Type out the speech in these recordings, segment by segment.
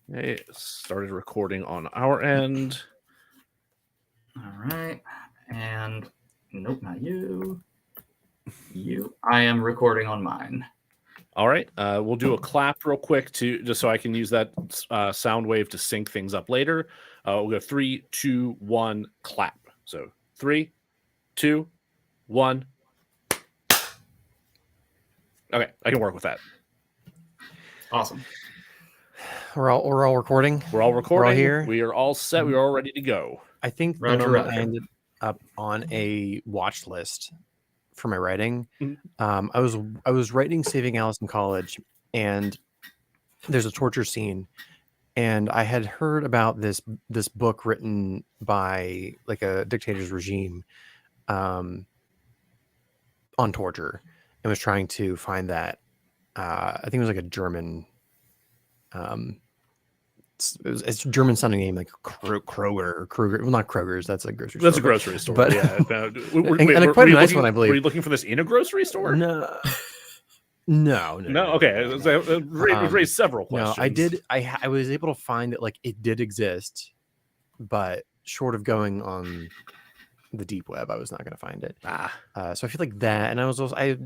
Okay, started recording on our end. All right. And nope, not you. You. I am recording on mine. All right, we'll do a clap real quick to just so I can use that sound wave to sync things up later. We'll go 3, 2, 1, clap. So 3, 2, 1. Okay, I can work with that. Awesome. We're all recording. We're all recording. We're all here. We are all set. We are all ready to go. I think the Roger, moment roger. I ended up on a watch list for my writing. Mhm. I was writing Saving Alice in college, and there's a torture scene, and I had heard about this book written by like a dictator's regime on torture, and was trying to find that. I think it was like a German. It's a German sounding name, like Kroger or Kruger. Well, not Kroger's. That's a grocery store. That's a grocery store. But yeah. and quite a nice one, I believe. Were you looking for this in a grocery store? No. Okay. It raised several questions. No, I did. I was able to find that like it did exist, but short of going on the deep web, I was not going to find it. So I feel like that, and I was also I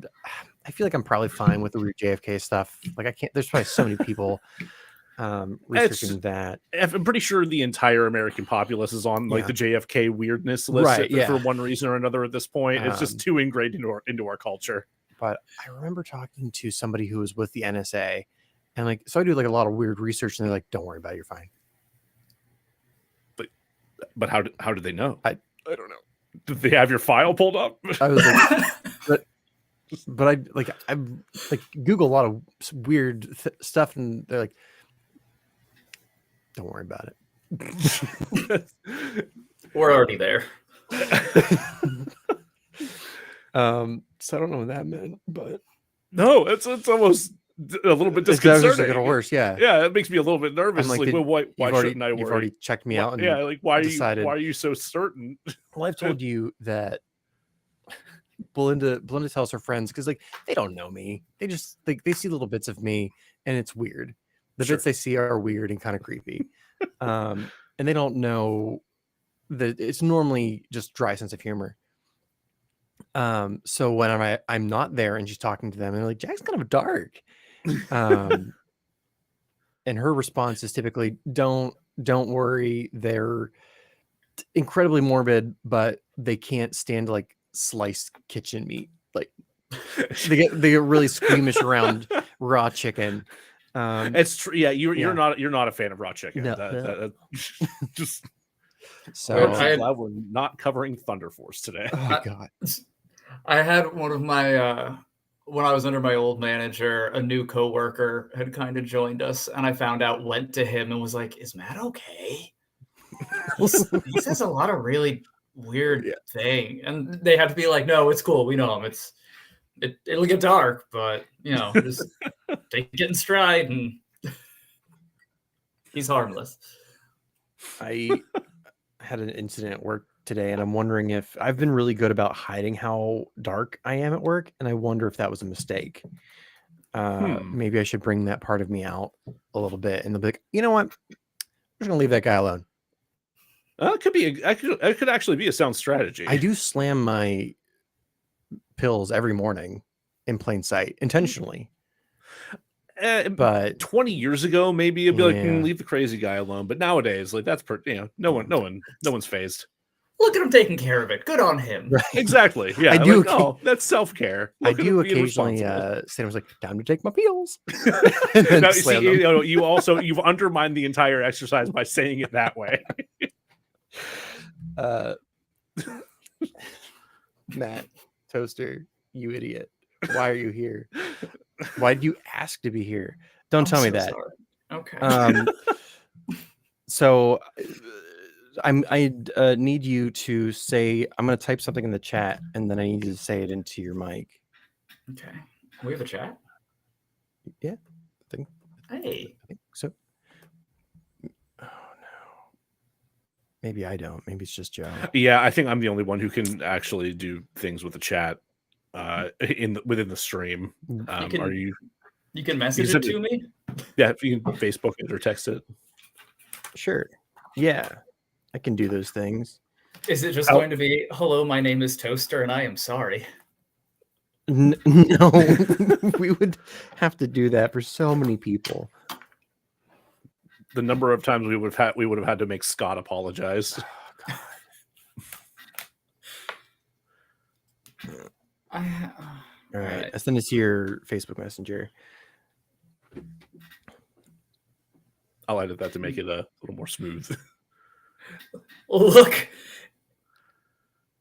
feel like I'm probably fine with the weird JFK stuff. Like I can't. There's probably so many people researching that. I'm pretty sure the entire American populace is on like the JFK weirdness list for one reason or another at this point. It's just too ingrained into our culture. But I remember talking to somebody who was with the NSA, and like, so I do like a lot of weird research, and they're like, "Don't worry about it, you're fine." But how did they know? I don't know. Did they have your file pulled up? I was like, but I Google a lot of weird stuff, and they're like, "Don't worry about it." We're already there. So I don't know what that meant, but no, it's almost a little bit disconcerting. It's a little worse, yeah. Yeah, it makes me a little bit nervous. I'm like, well, why shouldn't I worry? You've already checked me out, and like why are you so certain? Well, I've told you that Belinda tells her friends because like they don't know me. They just they see little bits of me, and it's weird. The bits they see are weird and kind of creepy, and they don't know that it's normally just dry sense of humor. So when I'm not there and she's talking to them, and they're like, "Jack's kind of dark," and her response is typically, "Don't worry, they're incredibly morbid, but they can't stand like sliced kitchen meat. Like they get really squeamish around raw chicken." It's true. Yeah, you're not a fan of raw chicken. No. Just so I'm glad we're not covering Thunder Force today. Oh my God. I had one of my when I was under my old manager, a new coworker had kind of joined us, and I found out, went to him and was like, "Is Matt okay? He says a lot of really weird thing," and they had to be like, "No, it's cool. We know him. It'll get dark, but just take it in stride, and he's harmless." I had an incident at work today, and I'm wondering if I've been really good about hiding how dark I am at work, and I wonder if that was a mistake. Maybe I should bring that part of me out a little bit, and they'll be like, "You know what? I'm just gonna leave that guy alone." It could actually be a sound strategy. I do slam my pills every morning in plain sight intentionally. But 20 years ago, maybe it'd be like, leave the crazy guy alone. But nowadays, like that's no one's phased. Look at him taking care of it. Good on him. Right. Exactly. Yeah. I do. That's self-care. I do occasionally say, "I was like, time to take my pills." Now, you've undermined the entire exercise by saying it that way. Matt Toaster, you idiot! Why are you here? Why did you ask to be here? Don't tell me that. Sorry. Okay. So I need you to say, I'm going to type something in the chat, and then I need you to say it into your mic. Okay. We have a chat? Yeah. I think so. Oh, no. Maybe I don't. Maybe it's just Joe. Yeah, I think I'm the only one who can actually do things with the chat within the stream. You can message it to me? Yeah, you can Facebook it or text it. Sure. Yeah, I can do those things. Is it just going to be, hello, my name is Toaster, and I am sorry? No, we would have to do that for so many people. The number of times we would have had to make Scott apologize. Oh, God. All right. I send it to your Facebook Messenger. I'll edit that to make it a little more smooth. Look,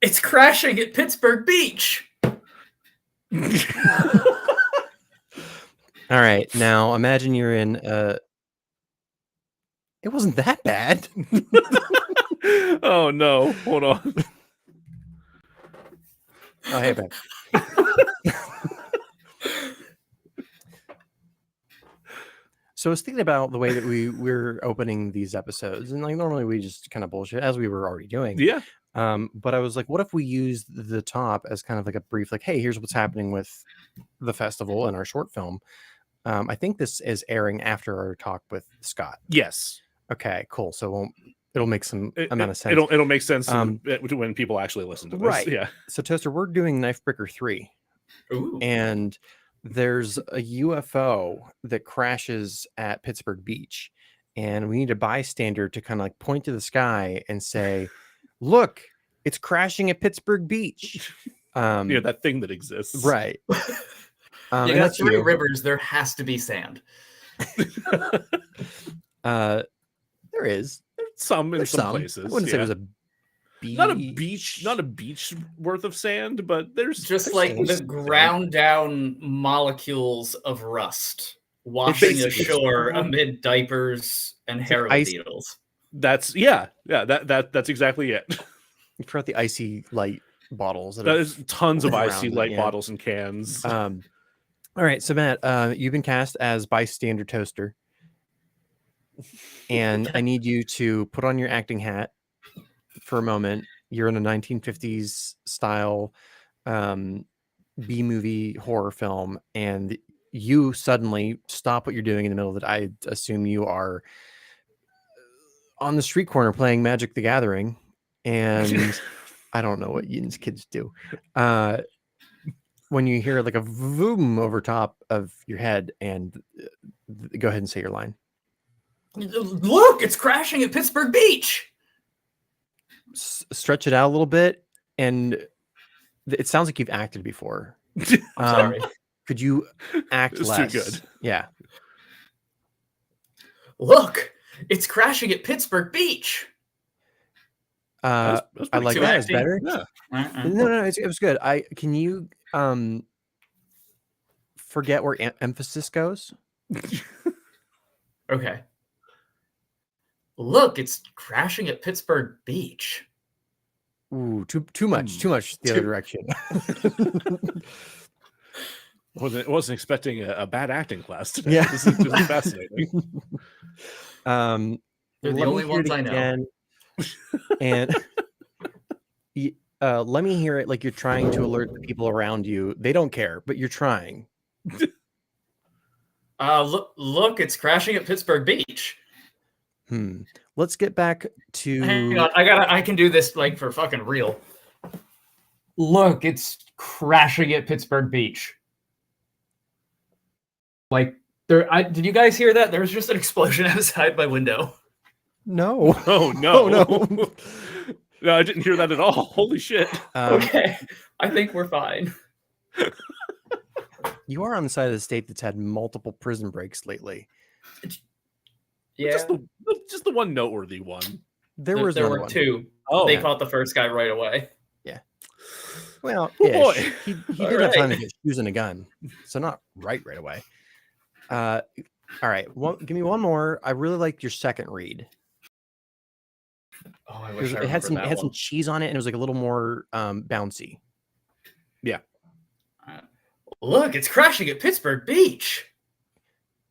it's crashing at Pittsburgh Beach. All right. Now imagine you're in it wasn't that bad. Oh no. Hold on. Oh, hey, babe. So I was thinking about the way that we're opening these episodes, and like normally we just kind of bullshit as we were already doing. Yeah. But I was like, what if we use the top as kind of like a brief, like, hey, here's what's happening with the festival and our short film. I think this is airing after our talk with Scott. Yes. Okay, cool. So it'll make some amount of sense. It'll make sense when people actually listen to this. Right. Yeah. So Toaster, we're doing Knife Breaker 3. Ooh. And there's a UFO that crashes at Pittsburgh Beach, and we need a bystander to kind of like point to the sky and say, look, it's crashing at Pittsburgh Beach. That thing that exists. Right. You got three rivers, there has to be sand. There is. Some in some places. I wouldn't say there's a beach. Not a beach worth of sand, but there's just like the ground down molecules of rust washing ashore amid diapers and heroin needles. That's that's exactly it. You forgot the icy light bottles. There's tons of icy light bottles and cans. All right, so Matt, you've been cast as bystander Toaster, and I need you to put on your acting hat for a moment. You're in a 1950s style B-movie horror film, and you suddenly stop what you're doing in the middle of it. I assume you are on the street corner playing Magic the Gathering, and I don't know what Yin's kids do. When you hear like a vroom over top of your head, and go ahead and say your line. Look, it's crashing at Pittsburgh Beach. Stretch it out a little bit, and it sounds like you've acted before. Sorry. Could you act It's less? too good. Yeah. Look, it's crashing at Pittsburgh Beach. That's I like too that. It's acting. better. Yeah. No, it was good. Can you forget where emphasis goes? Okay. Look, it's crashing at Pittsburgh Beach. Ooh, too much the other direction. Wasn't expecting a bad acting class today. Yeah. This is fascinating. They're the only ones I know. And let me hear it like you're trying to alert the people around you. They don't care, but you're trying. Look, it's crashing at Pittsburgh Beach. Let's get back to. Hang on, I can do this like for fucking real. Look, it's crashing at Pittsburgh Beach. Like did you guys hear that? There was just an explosion outside my window. No. Oh no. Oh, no. No, I didn't hear that at all. Holy shit. Okay. I think we're fine. You are on the side of the state that's had multiple prison breaks lately. Yeah. Just the one noteworthy one. There were one. two. Oh, they caught the first guy right away. Yeah. Well, Oh, yeah, boy. he did have time to get shoes and a gun, so not right away. All right. Well, give me one more. I really liked your second read. Oh, I wish It had some cheese on it, and it was like a little more bouncy. Yeah. Look, it's crashing at Pittsburgh Beach.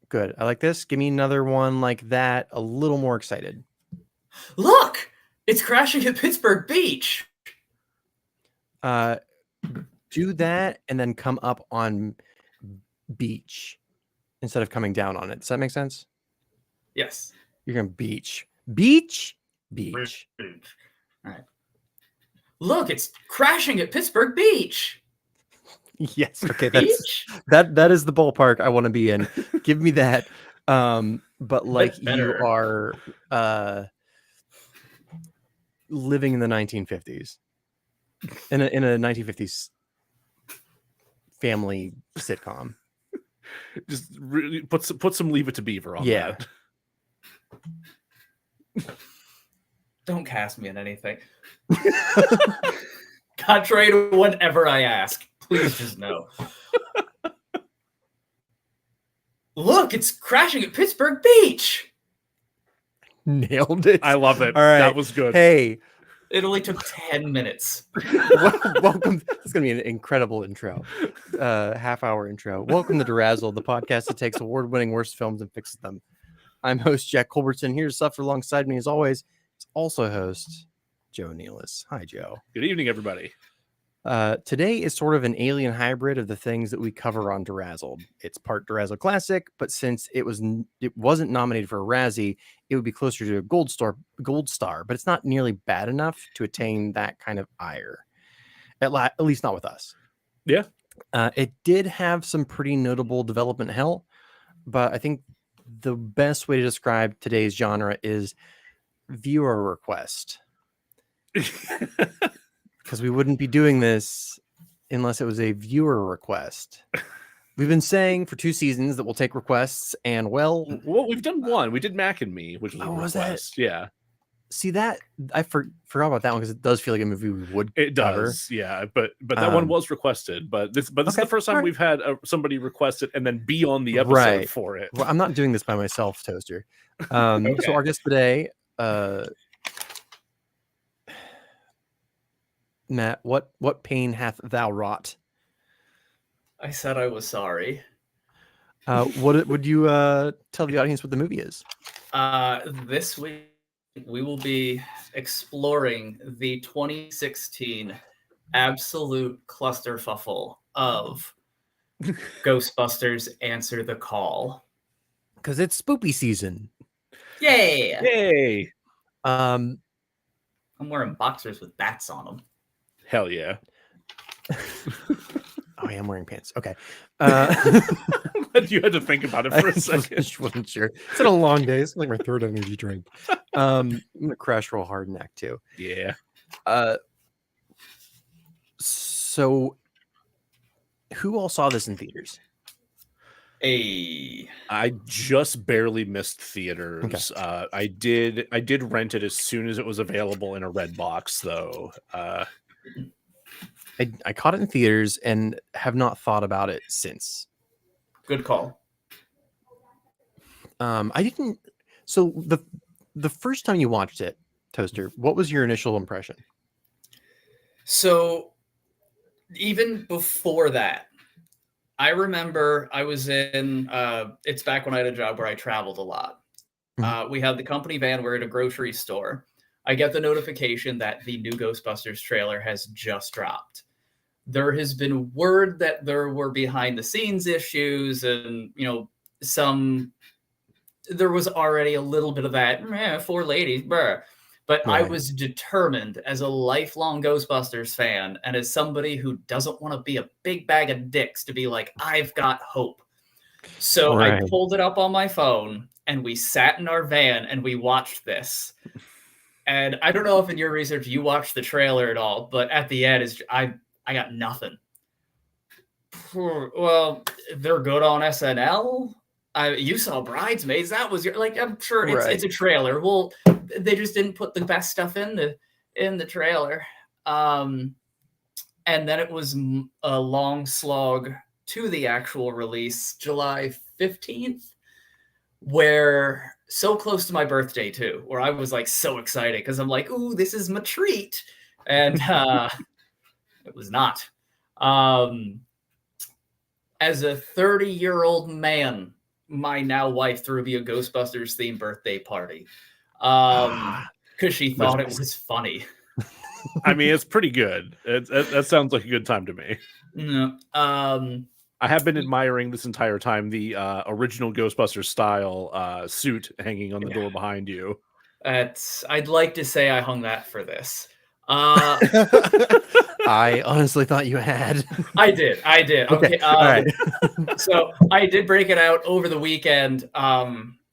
Good. I like this. Give me another one like that. A little more excited. Look, it's crashing at Pittsburgh Beach. Do that and then come up on beach instead of coming down on it. Does that make sense? Yes. You're going beach. Beach. All right. Look, it's crashing at Pittsburgh Beach. Yes. Okay. Beach? That is the ballpark I want to be in. Give me that. But like That's you better. are living in the 1950s. In a 1950s family sitcom. Just really put some Leave It to Beaver on that. Don't cast me in anything. Contrary to whatever I ask, please just know. Look, it's crashing at Pittsburgh Beach. Nailed it. I love it. All right. That was good. Hey, It only took 10 minutes. welcome. It's going to be an incredible intro. Half-hour intro. Welcome to DeRazzled, the podcast that takes award-winning worst films and fixes them. I'm host Jack Culbertson. Here to suffer alongside me, as always, is also host Joe Nealis. Hi, Joe. Good evening, everybody. Today is sort of an alien hybrid of the things that we cover on DeRazzled. It's part DeRazzled Classic, but since it wasn't nominated for a Razzie, it would be closer to a Gold Star, but it's not nearly bad enough to attain that kind of ire. At least not with us. Yeah. It did have some pretty notable development hell, but I think the best way to describe today's genre is viewer request. Because we wouldn't be doing this unless it was a viewer request. We've been saying for 2 seasons that we'll take requests, and well, we've done one. We did Mac and Me, which was a request. Yeah. See that I forgot about that one because it does feel like a movie we would. It does, cover. Yeah. But that one was requested. But this is the first time we've had somebody request it and then be on the episode for it. Well, I'm not doing this by myself, Toaster. Okay. So our guest today. Matt, what pain hath thou wrought? I said I was sorry. What would you tell the audience what the movie is? This week we will be exploring the 2016 absolute clusterfuffle of Ghostbusters Answer the Call. Because it's spoopy season. Yay! Yay! I'm wearing boxers with bats on them. Hell yeah. Oh, yeah, I'm wearing pants. Okay. You had to think about it for a second. I wasn't sure. It's been a long day. It's like my third energy drink. I'm going to crash real hard in Act 2. Yeah. So, who all saw this in theaters? I just barely missed theaters. Okay. I did rent it as soon as it was available in a red box, though. I caught it in theaters and have not thought about it since. Good call. I didn't. So the first time you watched it, Toaster, what was your initial impression? So even before that, I remember I was in. It's back when I had a job where I traveled a lot. Mm-hmm. We had the company van. We're at a grocery store. I get the notification that the new Ghostbusters trailer has just dropped. There has been word that there were behind the scenes issues and, there was already a little bit of that, 4 ladies, bruh. But right. I was determined as a lifelong Ghostbusters fan and as somebody who doesn't want to be a big bag of dicks to be like, I've got hope. So right. I pulled it up on my phone and we sat in our van and we watched this. And I don't know if in your research you watched the trailer at all, but at the end, I got nothing. Well, they're good on SNL. You saw Bridesmaids. That was I'm sure it's a trailer. Well, they just didn't put the best stuff in the trailer. And then it was a long slog to the actual release, July 15th, where so close to my birthday too, where I was like so excited because I'm like, ooh, this is my treat. And it was not. As a 30-year-old man, my now wife threw me a Ghostbusters themed birthday party because she thought it was funny. I mean, it's pretty good. That sounds like a good time to me. No. I have been admiring this entire time the original Ghostbusters style suit hanging on the door behind you. I'd like to say I hung that for this. I honestly thought you had. I did. Okay. All right. So I did break it out over the weekend.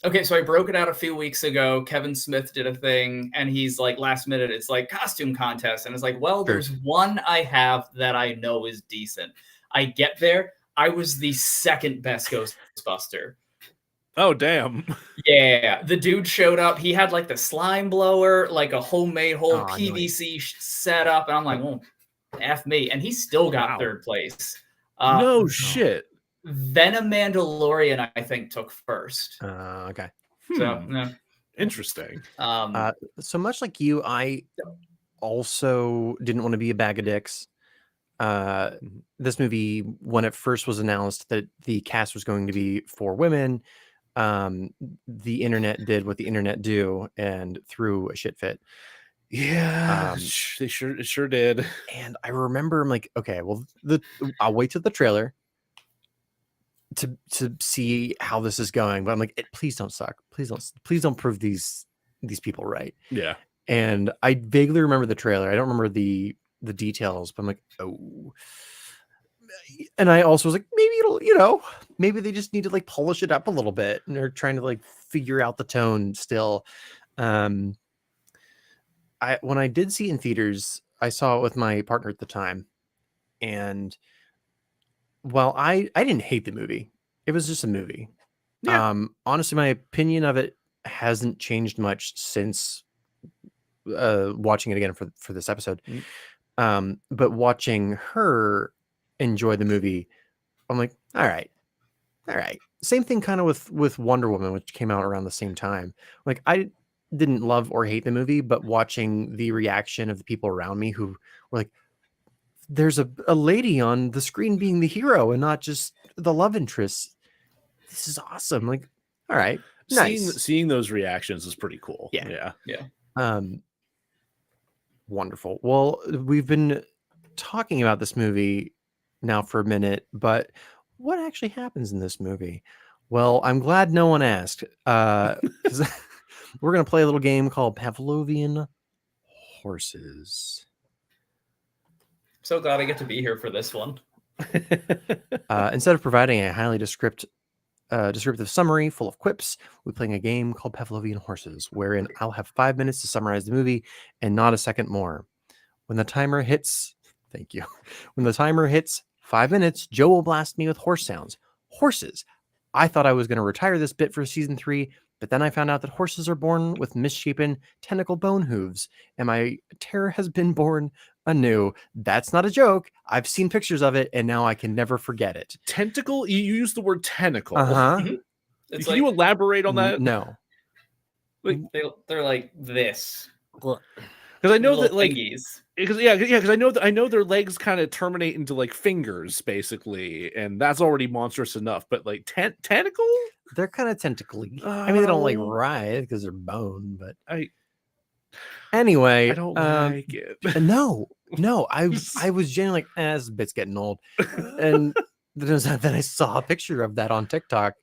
Okay, so I broke it out a few weeks ago. Kevin Smith did a thing, and he's like, last minute, it's like costume contest. And it's like, well, Sure. there's one I have that I know is decent. I get there. I was the second best Ghostbuster. Oh, damn. Yeah, the dude showed up. He had like the slime blower, like a homemade whole PVC setup. And I'm like, well, F me. And he still got Wow. third place. No shit. Venom Mandalorian, I think, took first. Okay. So, yeah. Interesting. So much like you, I also didn't want to be a bag of dicks. This movie, when it first was announced that the cast was going to be 4 women, the internet did what the internet do and threw a shit fit. Yeah, it sure did. And I remember I'm like, okay, well, I'll wait till the trailer to see how this is going. But I'm like, please don't suck. Please don't prove these people right. Yeah. And I vaguely remember the trailer. I don't remember the details, but I'm like, oh. And I also was like, maybe it'll, maybe they just need to like polish it up a little bit, and they're trying to like figure out the tone still. When I did see it in theaters, I saw it with my partner at the time, and while I didn't hate the movie, it was just a movie. Yeah. Honestly, my opinion of it hasn't changed much since watching it again for this episode. But watching her enjoy the movie, I'm like, all right. Same thing kind of with Wonder Woman, which came out around the same time. Like, I didn't love or hate the movie, but watching the reaction of the people around me who were like, there's a lady on the screen being the hero and not just the love interest. This is awesome. Like, all right, nice. Seeing those reactions is pretty cool. Yeah. Wonderful. Well, we've been talking about this movie now for a minute, but what actually happens in this movie? Well, I'm glad no one asked. 'Cause we're going to play a little game called Pavlovian Horses. So glad I get to be here for this one. Instead of providing a highly descriptive summary full of quips, we're playing a game called Pavlovian Horses, wherein I'll have 5 minutes to summarize the movie and not a second more. When the timer hits, thank you. When the timer hits 5 minutes, Joe will blast me with horse sounds. Horses. I thought I was going to retire this bit for season 3, but then I found out that horses are born with misshapen tentacle bone hooves, and my terror has been born anew. That's not a joke. I've seen pictures of it, and now I can never forget it. Tentacle? You use the word tentacle. Can you elaborate on that? No. Like, they're like this. Because I know that, like, thingies. Because I know their legs kind of terminate into like fingers, basically, and that's already monstrous enough. But like tentacle, they're kind of tentacly. I mean, they don't like writhe because they're bone, but anyway, I don't like it. No, I was genuinely like, this bit's getting old, and then I saw a picture of that on TikTok,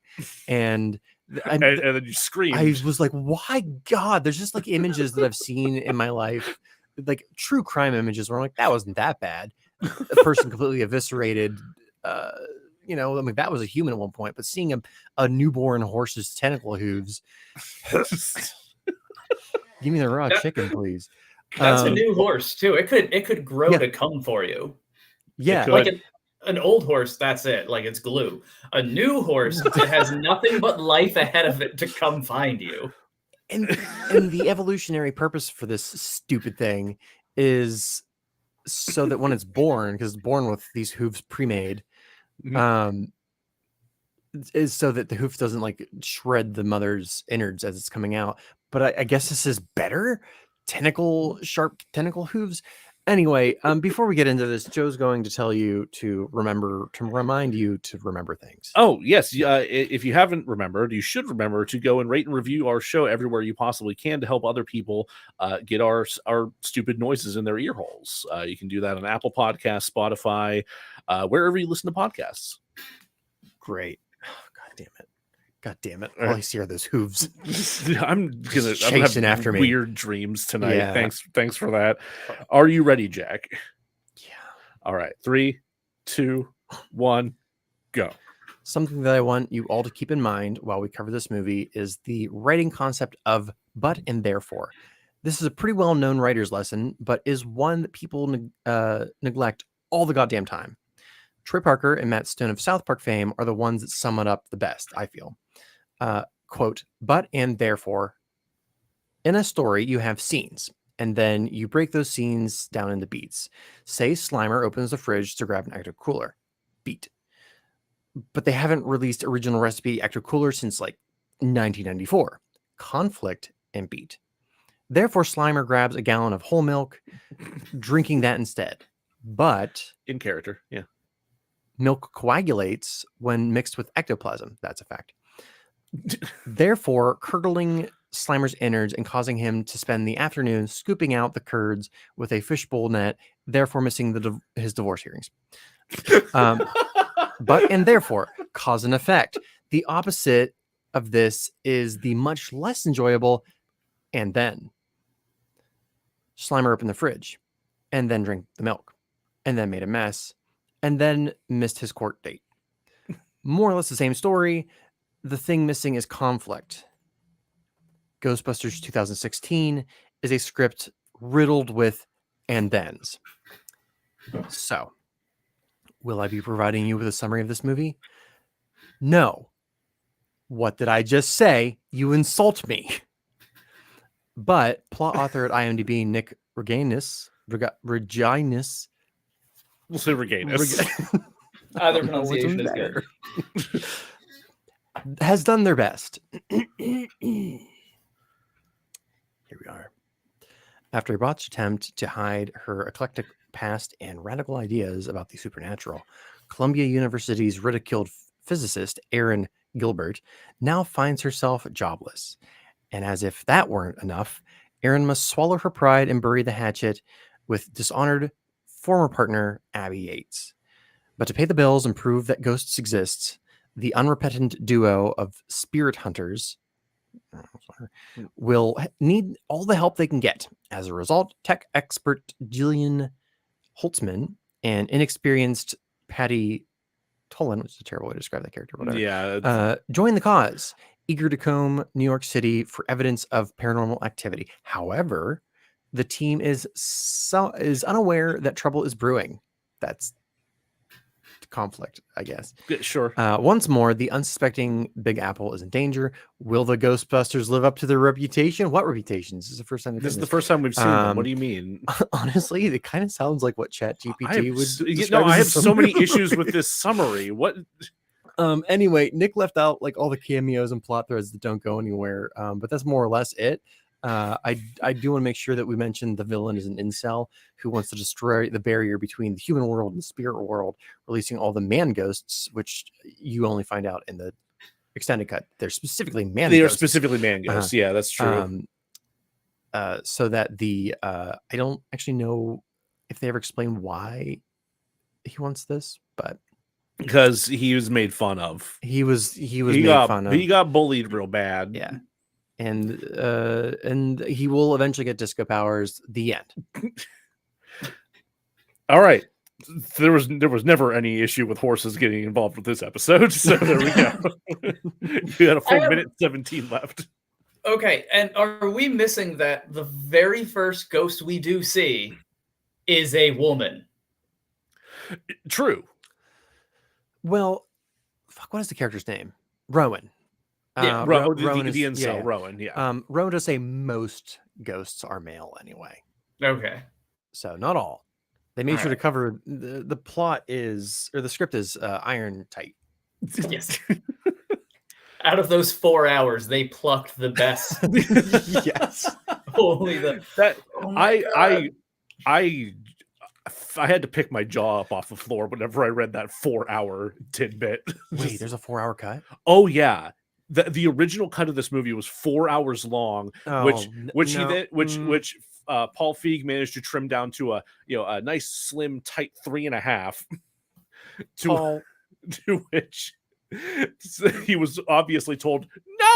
and then you screamed. I was like, why God? There's just like images that I've seen in my life, like true crime images where I'm like, that wasn't that bad. A person completely eviscerated. I mean, that was a human at one point, but seeing a newborn horse's tentacle hooves. Give me the raw chicken, please. That's a new horse too. It could grow to come for you. Yeah, like an old horse, that's it. Like, it's glue. A new horse, it has nothing but life ahead of it to come find you. And the evolutionary purpose for this stupid thing is so that when it's born, because it's born with these hooves pre-made, is so that the hoof doesn't like shred the mother's innards as it's coming out. But I guess this is better. Sharp tentacle hooves. Anyway, before we get into this, Joe's going to tell you to remind you to remember things. Oh, yes. If you haven't remembered, you should remember to go and rate and review our show everywhere you possibly can to help other people get our stupid noises in their ear holes. You can do that on Apple Podcasts, Spotify, wherever you listen to podcasts. Great. Oh, God damn it. God damn it! All All right. I see are those hooves. I'm gonna chasing after me. Weird dreams tonight. Yeah. Thanks for that. Are you ready, Jack? Yeah. All right, 3, 2, 1, go. Something that I want you all to keep in mind while we cover this movie is the writing concept of but and therefore. This is a pretty well-known writer's lesson, but is one that people neglect all the goddamn time. Troy Parker and Matt Stone of South Park fame are the ones that sum it up the best, I feel. Quote, but and therefore, in a story, you have scenes, and then you break those scenes down into beats. Say Slimer opens the fridge to grab an Ecto Cooler. Beat. But they haven't released original recipe Ecto Cooler since like 1994. Conflict and beat. Therefore, Slimer grabs a gallon of whole milk, drinking that instead. But In character, yeah. milk coagulates when mixed with ectoplasm. That's a fact. Therefore, curdling Slimer's innards and causing him to spend the afternoon scooping out the curds with a fishbowl net, therefore missing his divorce hearings. But and therefore, cause and effect. The opposite of this is the much less enjoyable and then. Slimer opened the fridge and then drank the milk and then made a mess and then missed his court date. More or less the same story. The thing missing is conflict. Ghostbusters 2016 is a script riddled with and thens. So, will I be providing you with a summary of this movie? No. What did I just say? You insult me. But plot author at IMDb, Nick Reginis, We'll say Reganus. Either pronunciation is good. has done their best. Here we are. After a botched attempt to hide her eclectic past and radical ideas about the supernatural, Columbia University's ridiculed physicist Erin Gilbert now finds herself jobless. And as if that weren't enough, Erin must swallow her pride and bury the hatchet with dishonored former partner Abby Yates. But to pay the bills and prove that ghosts exist, the unrepentant duo of spirit hunters will need all the help they can get. As a result, tech expert Jillian Holtzman and inexperienced Patty Tolan, which is a terrible way to describe that character, whatever, Yeah. join the cause, eager to comb New York City for evidence of paranormal activity. However, the team is unaware that trouble is brewing. That's conflict, I guess. Sure. Once more, the unsuspecting Big Apple is in danger. Will the Ghostbusters live up to their reputation? What reputation? This is the first time. This is the first time we've seen them. What do you mean? Honestly, it kind of sounds like what ChatGPT would. I have so many issues with this summary. What? Anyway, Nick left out like all the cameos and plot threads that don't go anywhere. But that's more or less it. I do want to make sure that we mention the villain is an incel who wants to destroy the barrier between the human world and the spirit world, releasing all the man ghosts, which you only find out in the extended cut. They're specifically man They ghosts. are specifically man ghosts. Yeah, that's true. So that the I don't actually know if they ever explain why he wants this, but Because he was made fun of. he was made fun of. He got bullied real bad. Yeah. And he will eventually get disco powers. The end. All right. There was never any issue with horses getting involved with this episode, so there we go. You had a full minute 17 left. Okay, and are we missing that the very first ghost we do see is a woman? True. Well, fuck, what is the character's name? Rowan. Yeah, Rowan the is, incel, Rowan, yeah. Rowan does say most ghosts are male anyway. Okay. So not all. They made All sure right. to cover the plot is, or the script is iron tight. Yes. Out of those 4 hours, they plucked the best. Yes. Only the That oh my God. I had to pick my jaw up off the floor whenever I read that 4-hour tidbit. Wait, there's a 4-hour cut? Oh yeah. The original cut of this movie was 4 hours long, which Paul Feig managed to trim down to a nice slim tight 3.5. To which He was obviously told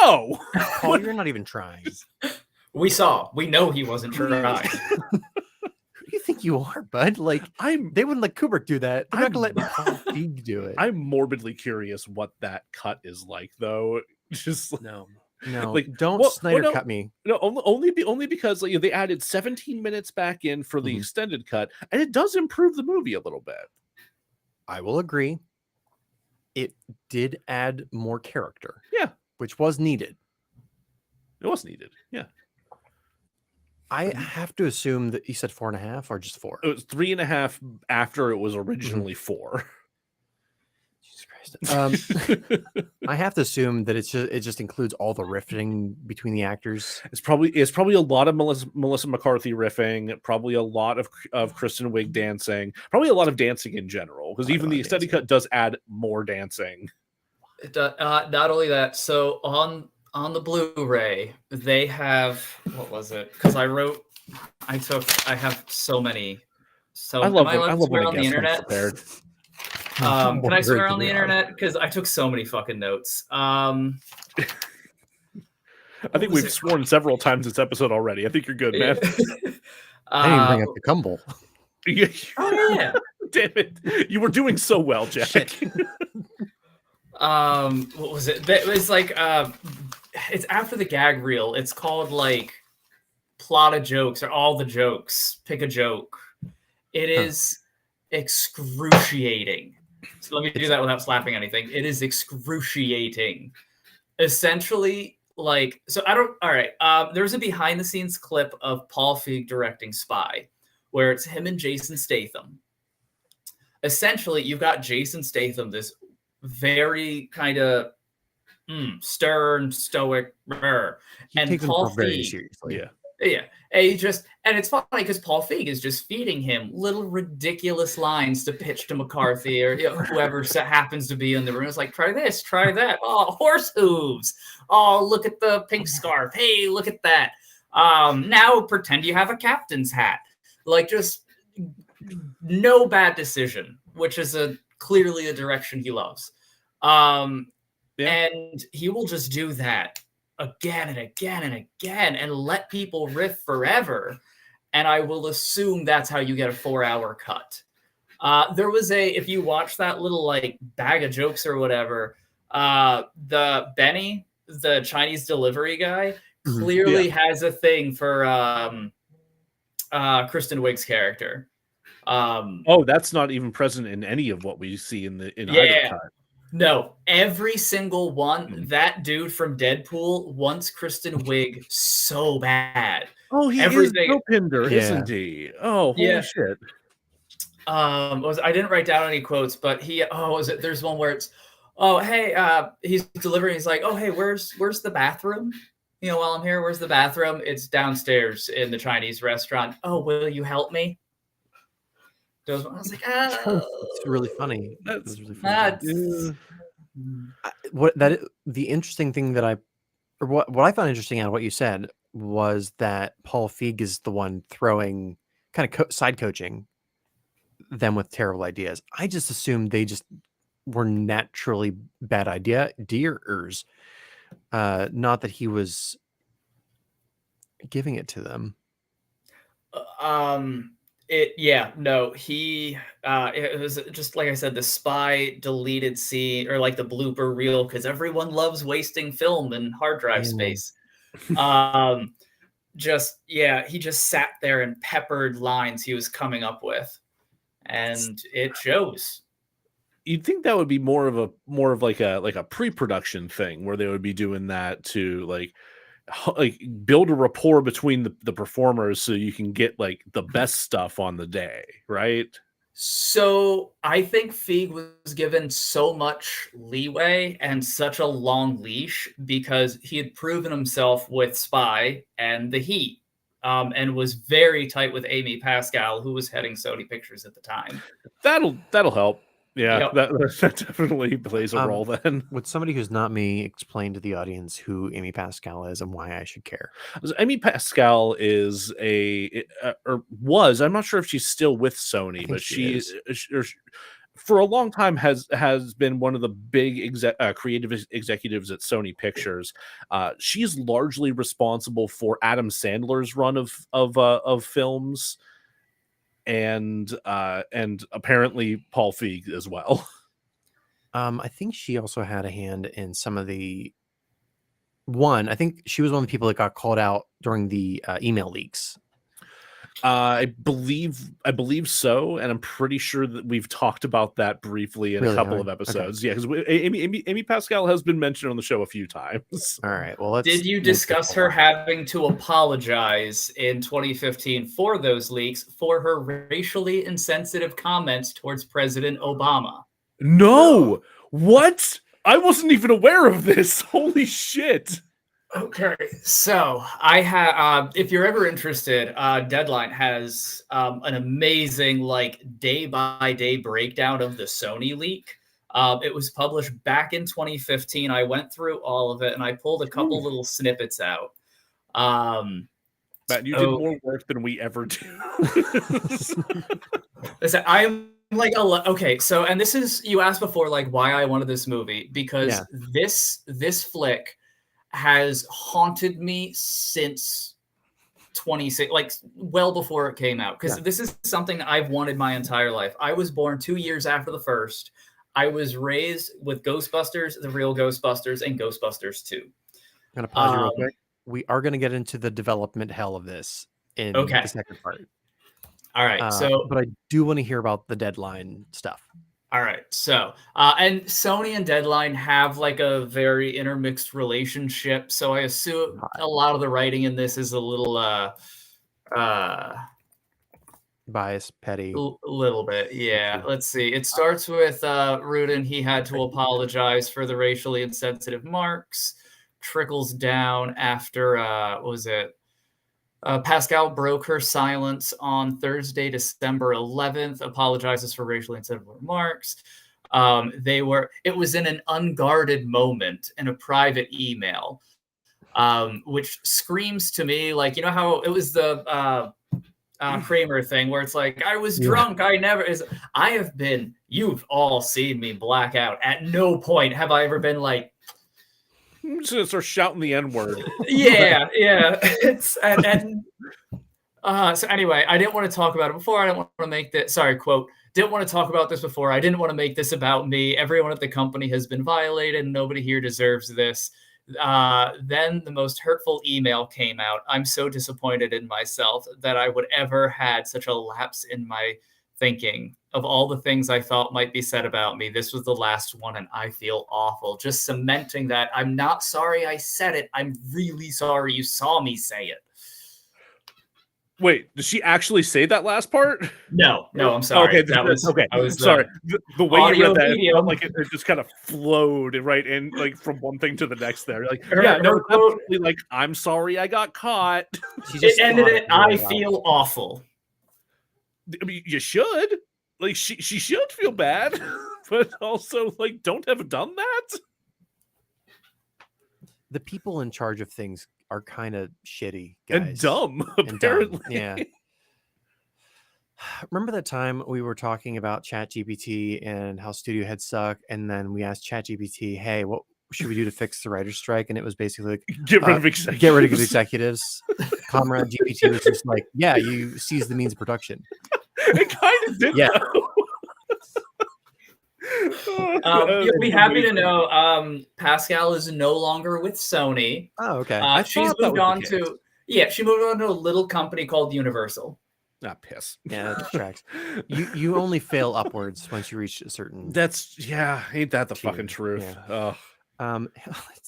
no. Paul, you're not even trying. We know he wasn't trying. Who do you think you are, bud? Like, they wouldn't let Kubrick do that. They're not gonna let Paul Feig do it. I'm morbidly curious what that cut is like, though. Just no, like, don't Snyder cut me. No, only because like, they added 17 minutes back in for the extended cut, and it does improve the movie a little bit. I will agree. It did add more character. Yeah. Which was needed. It was needed. Yeah. I have to assume that you said 4.5 or just 4. It was 3.5 after it was originally 4. Jesus Christ. I have to assume that it just includes all the riffing between the actors. It's probably a lot of Melissa McCarthy riffing, probably a lot of Kristen Wiig dancing, probably a lot of dancing in general, because even the extended cut does add more dancing. It does, not only that, so on the Blu-ray, they have, what was it? Because I have so many. So I love when on the internet. Can I swear on the internet? Because I took so many fucking notes. I think we've sworn several times this episode already. I think you're good, man. I didn't bring up the Cumble. Oh yeah. Damn it. You were doing so well, Jack. What was it? It was like it's after the gag reel. It's called like Plot of Jokes or All the Jokes. Pick a joke. It is excruciating. So let me do that without slapping anything. It is excruciating. Essentially, like, so all right. There's a behind the scenes clip of Paul Feig directing Spy, where it's him and Jason Statham. Essentially, you've got Jason Statham, this very kind of stern, stoic, and Paul Feig very seriously. Yeah. And it's funny because Paul Feig is just feeding him little ridiculous lines to pitch to McCarthy or whoever happens to be in the room. It's like, try this, try that. Oh, horse hooves. Oh, look at the pink scarf. Hey, look at that. Now pretend you have a captain's hat. Like, just no bad decision, which is clearly a direction he loves. And he will just do that again and again and again and let people riff forever. And I will assume that's how you get a 4-hour cut. There was if you watch that little like bag of jokes or whatever, the Benny, the Chinese delivery guy, clearly has a thing for Kristen Wiig's character. That's not even present in any of what we see in either cut. No, every single one. That dude from Deadpool wants Kristen Wiig so bad. Oh, he is Dopinder, isn't he? Oh, holy shit. I didn't write down any quotes, but there's one where it's, he's delivering. He's like, oh, hey, where's the bathroom? While I'm here, where's the bathroom? It's downstairs in the Chinese restaurant. Oh, will you help me? I was like, it's really funny. That's really funny. The interesting thing that what I found interesting out of what you said was that Paul Feig is the one throwing kind of side coaching them with terrible ideas. I just assumed they just were naturally bad ideas, not that he was giving it to them. It was just like I said, the Spy deleted scene or like the blooper reel, because everyone loves wasting film and hard drive space. He just sat there and peppered lines he was coming up with, and it shows. You'd think that would be more of like a pre-production thing where they would be doing that to like build a rapport between the performers so you can get like the best stuff on the day, right? So I think Feig was given so much leeway and such a long leash because he had proven himself with Spy and The Heat, and was very tight with Amy Pascal, who was heading Sony Pictures at the time. That'll help. Yeah, that definitely plays a role then. Would somebody who's not me explain to the audience who Amy Pascal is and why I should care? Amy Pascal is or was, I'm not sure if she's still with Sony, but for a long time has been one of the big creative executives at Sony Pictures. She's largely responsible for Adam Sandler's run of films, and apparently Paul Feig as well. I think she also had a hand in some of the I think she was one of the people that got called out during the email leaks. I believe so, and I'm pretty sure that we've talked about that briefly in a couple of episodes. Okay. Yeah, because Amy Pascal has been mentioned on the show a few times. All right. Well, did you discuss her having to apologize in 2015 for those leaks for her racially insensitive comments towards President Obama? No. What? I wasn't even aware of this. Holy shit. Okay, so I have. If you're ever interested, Deadline has an amazing day-by-day breakdown of the Sony leak. It was published back in 2015. I went through all of it and I pulled a couple little snippets out. Matt, you did more work than we ever do. Listen, I am okay. So, and this is, you asked before, why I wanted this movie, because this flick has haunted me since 26, well before it came out, because this is something I've wanted my entire life. I was born 2 years after the first. I was raised with Ghostbusters, the real Ghostbusters, and Ghostbusters 2. I'm going to pause you real quick. We are going to get into the development hell of this in the second part. All right. But I do want to hear about the Deadline stuff. All right. So, and Sony and Deadline have a very intermixed relationship. So I assume a lot of the writing in this is a little biased, petty. A little bit. Yeah. Let's see. It starts with Rudin. He had to apologize for the racially insensitive marks. Trickles down after, Pascal broke her silence on Thursday, December 11th, apologizes for racially insensitive remarks. It was in an unguarded moment in a private email, which screams to me how it was the Kramer thing where it's I was drunk. You've all seen me black out. At no point have I ever been I'm just gonna start shouting the N-word. Yeah. So anyway, I didn't want to talk about it before. I didn't want to make that. Quote. Didn't want to talk about this before. I didn't want to make this about me. Everyone at the company has been violated. And nobody here deserves this. Then the most hurtful email came out. I'm so disappointed in myself that I would ever had such a lapse in my thinking. Of all the things I thought might be said about me, this was the last one, and I feel awful. Just cementing that I'm not sorry I said it. I'm really sorry you saw me say it. Wait, did she actually say that last part? No, I'm sorry. Okay, I was sorry. The way you read that, it felt like it just kind of flowed right in, from one thing to the next. There, absolutely, I'm sorry I got caught. It ended it. I feel awful. I mean, you should. She should feel bad, but also don't have done that. The people in charge of things are kind of shitty, guys. And dumb, apparently. Yeah. Remember that time we were talking about ChatGPT and how Studio Head suck, and then we asked ChatGPT, "Hey, what should we do to fix the writer's strike?" And it was basically get rid of executives. Get rid of executives. Comrade GPT was just you seize the means of production. It kind of did. Yeah. You'll be happy to know Pascal is no longer with Sony. Oh, okay. She's moved on to a little company called Universal. Not piss. Yeah, that tracks. You only fail upwards once you reach a certain. Ain't that the fucking truth? Yeah.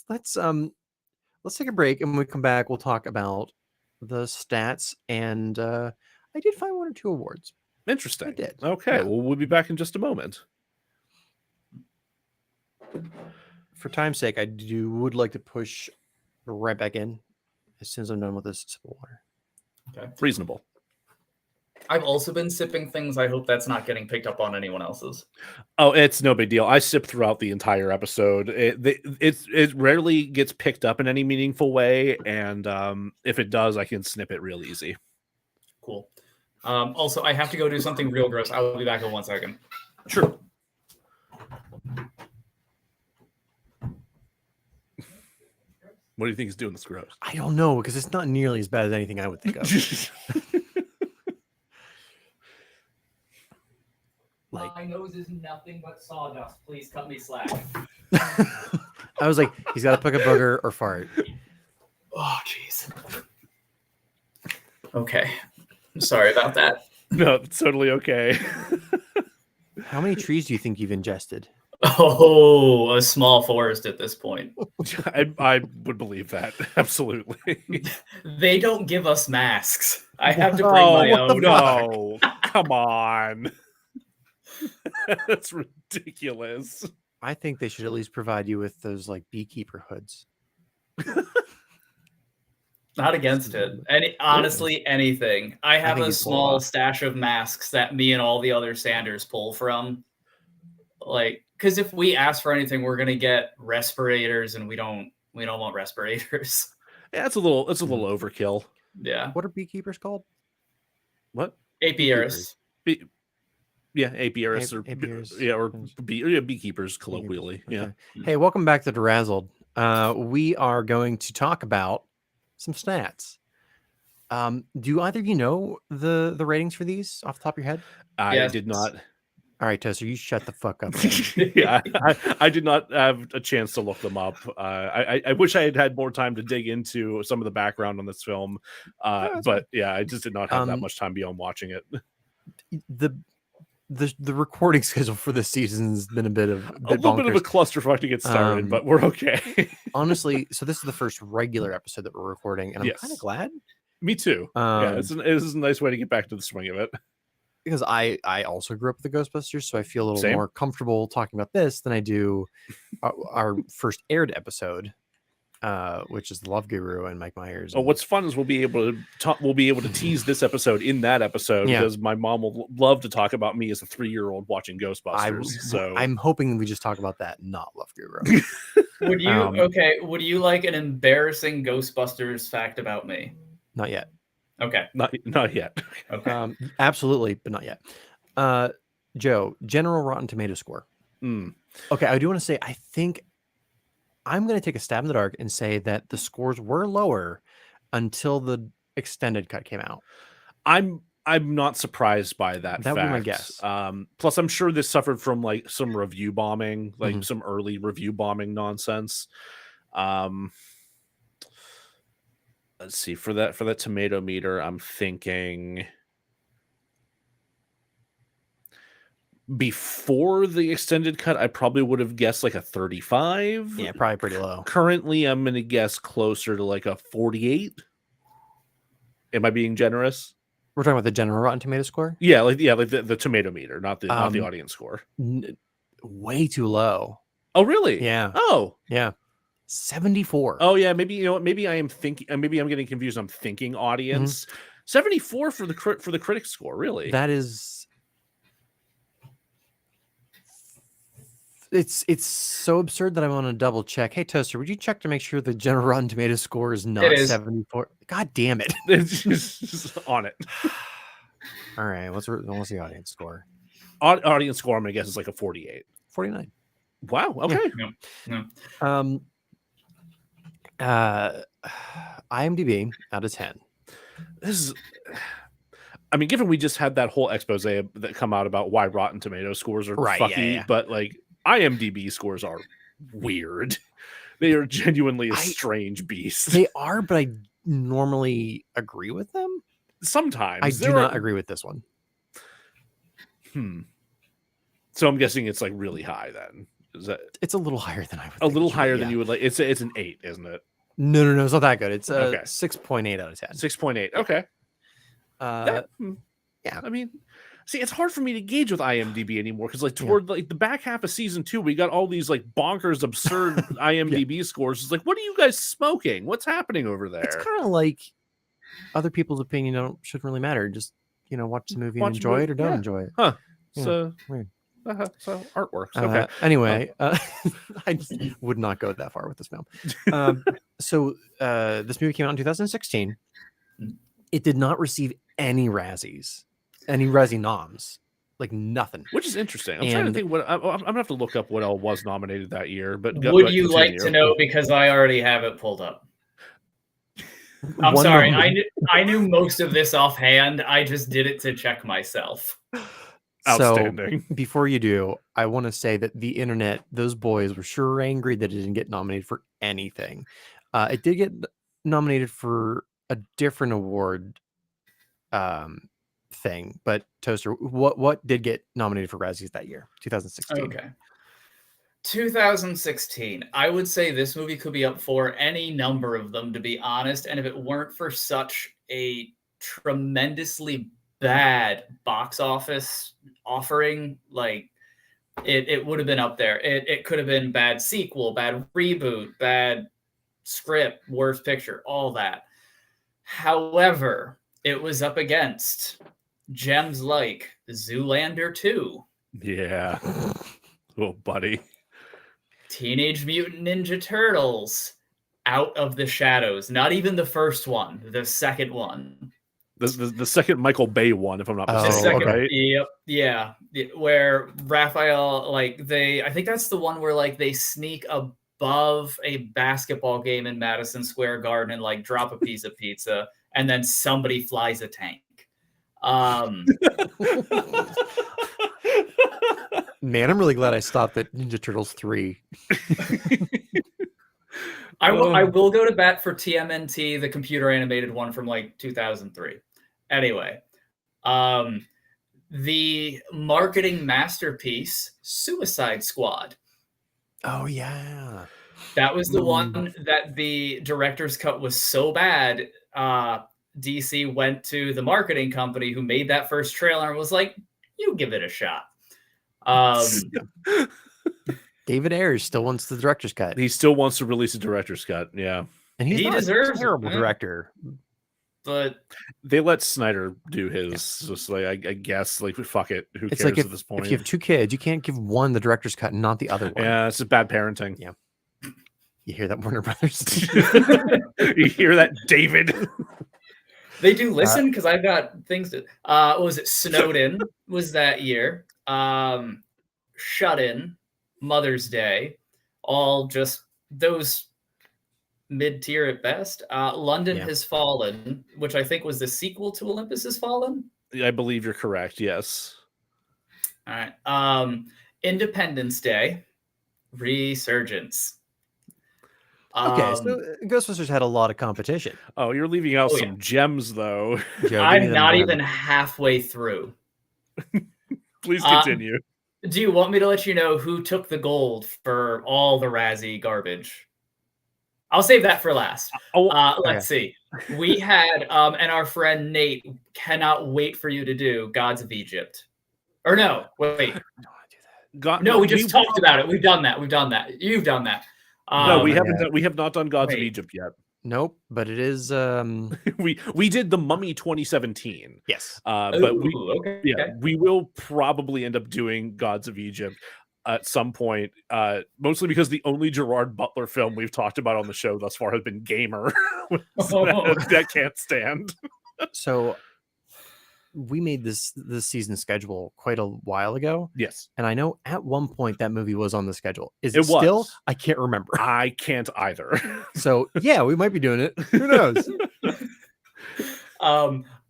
Let's take a break, and when we come back, we'll talk about the stats, and I did find one or two awards. Interesting. I did. Okay, Yeah. well, we'll be back in just a moment. For time's sake, I would like to push right back in as soon as I'm done with this sip of water. Okay. Reasonable. I've also been sipping things. I hope that's not getting picked up on anyone else's. Oh, it's no big deal. I sip throughout the entire episode. It rarely gets picked up in any meaningful way, and if it does, I can snip it real easy. Cool. Also, I have to go do something real gross. I will be back in 1 second. Sure. What do you think he's doing that's gross? I don't know, because it's not nearly as bad as anything I would think of. Like, My nose is nothing but sawdust. Please cut me slack. I was like, he's got to pick a booger or fart. Oh, jeez. Okay. Sorry about that. No, it's totally okay. How many trees do you think you've ingested? Oh, a small forest at this point. I would believe that. Absolutely. They don't give us masks. I have to bring Oh, my own. no. Come on. That's ridiculous. I think they should at least provide you with those like beekeeper hoods. Not against it. Honestly, anything. I have think a he's small off. stash of masks that me and all the other Sanders pull from. Like, because if we ask for anything, we're gonna get respirators, and we don't want respirators. Yeah, it's a little overkill. Yeah. What are beekeepers called? What? Apiaries. Yeah, apiarists or Apiaries. beekeepers colloquially. Okay. Yeah. Hey, welcome back to DeRazzled. We are going to talk about some stats. Do either of you know the ratings for these off the top of your head? I Yes. did not. All right, Toaster, you shut the fuck up. Then. Yeah, I did not have a chance to look them up. I wish I had had more time to dig into some of the background on this film. But yeah, I just did not have that much time beyond watching it. The recording schedule for this season's been a little bit of a clusterfuck to get started, but we're okay. Honestly, so this is the first regular episode that we're recording, and I'm kind of Yes. glad. Me too. Yeah, it is a nice way to get back to the swing of it. Because I also grew up with the Ghostbusters, so I feel a little Same. more comfortable talking about this than I do our first aired episode, which is the Love Guru and Mike Myers. Oh, what's fun is we'll be able to tease this episode in that episode because my mom will love to talk about me as a 3-year-old watching Ghostbusters. I'm hoping we just talk about that, not Love Guru. Would you Would you like an embarrassing Ghostbusters fact about me? Not yet. Okay. Not yet. Okay. Absolutely, but not yet. Joe, general Rotten Tomato score. Okay, I do want to say I think I'm going to take a stab in the dark and say that the scores were lower until the extended cut came out. I'm not surprised by that. That would be my guess. Plus, I'm sure this suffered from like some review bombing, like some early review bombing nonsense. Let's see, for that tomato meter, I'm thinking before the extended cut, I probably would have guessed like a 35. Yeah, probably pretty low. Currently, I'm going to guess closer to like a 48. Am I being generous? We're talking about the general Rotten Tomato score? Yeah, like the tomato meter, not the audience score. Way too low. Oh, really? Yeah. Oh, yeah. 74. Oh, yeah. Maybe maybe I am thinking. Maybe I'm getting confused. I'm thinking audience. 74 for the critic score. Really? That is. It's so absurd that I want to double check. Hey, Toaster, would you check to make sure the general Rotten Tomato score is not 74? God damn it! It's just on it. All right. What's the audience score? Audience score, I'm gonna guess is like a 48. 49. Wow. Okay. No. IMDb out of 10. This is. I mean, given we just had that whole expose that come out about why Rotten Tomato scores are fucky, but like IMDb scores are weird. They are genuinely a strange beast. They are, but I normally agree with them. Sometimes I do not agree with this one. So I'm guessing it's like really high then. Is that it's a little higher than I would a little higher than you would like? It's an 8, isn't it? No, it's not that good. It's a 6.8 out of 10. 6.8. Okay. Yeah. I mean, see, it's hard for me to gauge with IMDb anymore because like toward like the back half of season 2, we got all these like bonkers, absurd IMDb scores. It's like, what are you guys smoking? What's happening over there? It's kind of like other people's opinion shouldn't really matter. Just watch the movie and enjoy it or don't enjoy it. Huh? Yeah, So weird. So artworks. Okay. Anyway, I just would not go that far with this film. So this movie came out in 2016. It did not receive any Razzies, any Razzie noms, like nothing. Which is interesting. I'm trying to think I'm gonna have to look up what all was nominated that year. But would you like to know, because I already have it pulled up? I'm One sorry. nominee. I knew most of this offhand. I just did it to check myself. Outstanding. So before you do, I want to say that the internet, those boys were sure angry that it didn't get nominated for anything. It did get nominated for a different award thing, but Toaster, what did get nominated for Razzies that year, 2016? Okay. 2016. I would say this movie could be up for any number of them, to be honest. And if it weren't for such a tremendously bad box office offering, like it would have been up there. It could have been bad sequel, bad reboot, bad script, worst picture, all that. However, it was up against gems like Zoolander 2, Yeah. Oh, buddy. Teenage Mutant Ninja Turtles, Out of the Shadows. Not even the first one, the second one. The second Michael Bay one, if I'm not Oh, The mistaken, second, right? yep, yeah, where Raphael, like I think that's the one where like they sneak above a basketball game in Madison Square Garden and like drop a piece of pizza, and then somebody flies a tank. Man, I'm really glad I stopped at Ninja Turtles 3. I will go to bat for TMNT, the computer animated one from like 2003. Anyway, the marketing masterpiece, Suicide Squad. Oh yeah. That was the one that the director's cut was so bad. DC went to the marketing company who made that first trailer and was like, "You give it a shot." David Ayers still wants the director's cut, He still wants to release a director's cut. Yeah. and he's he not deserves a it, terrible man. director. But They let Snyder do his. Just like I guess, like fuck it. Who It's cares like at this point? if you have two kids, you can't give one the director's cut and not the other one. Yeah, it's just bad parenting. Yeah. You hear that, Warner Brothers? You hear that, David? they do listen because I've got things to. What was it? Snowden was that year. Shut In, Mother's Day, all just those mid-tier at best. London Has Fallen, which I think was the sequel to Olympus Has Fallen. I believe you're correct. Yes. All right. Independence Day, Resurgence. Okay, so Ghostbusters had a lot of competition. Oh, you're leaving out some gems, though. Joe, give me I'm them not gems. even halfway through. Please continue. Do you want me to let you know who took the gold for all the Razzie garbage? I'll save that for last. Let's see. We had, and our friend Nate cannot wait for you to do Gods of Egypt. Or no, wait. No, we just talked about it. We've done that. You've done that. No, we haven't. We have not done Gods of Egypt yet. Nope, but it is. We did the Mummy 2017. Yes, but we will probably end up doing Gods of Egypt at some point. Mostly because the only Gerard Butler film we've talked about on the show thus far has been Gamer. That can't stand. So we made this season schedule quite a while ago. Yes. And I know at one point that movie was on the schedule. Is It it still? was. I can't remember. I can't either. So yeah, we might be doing it. Who knows?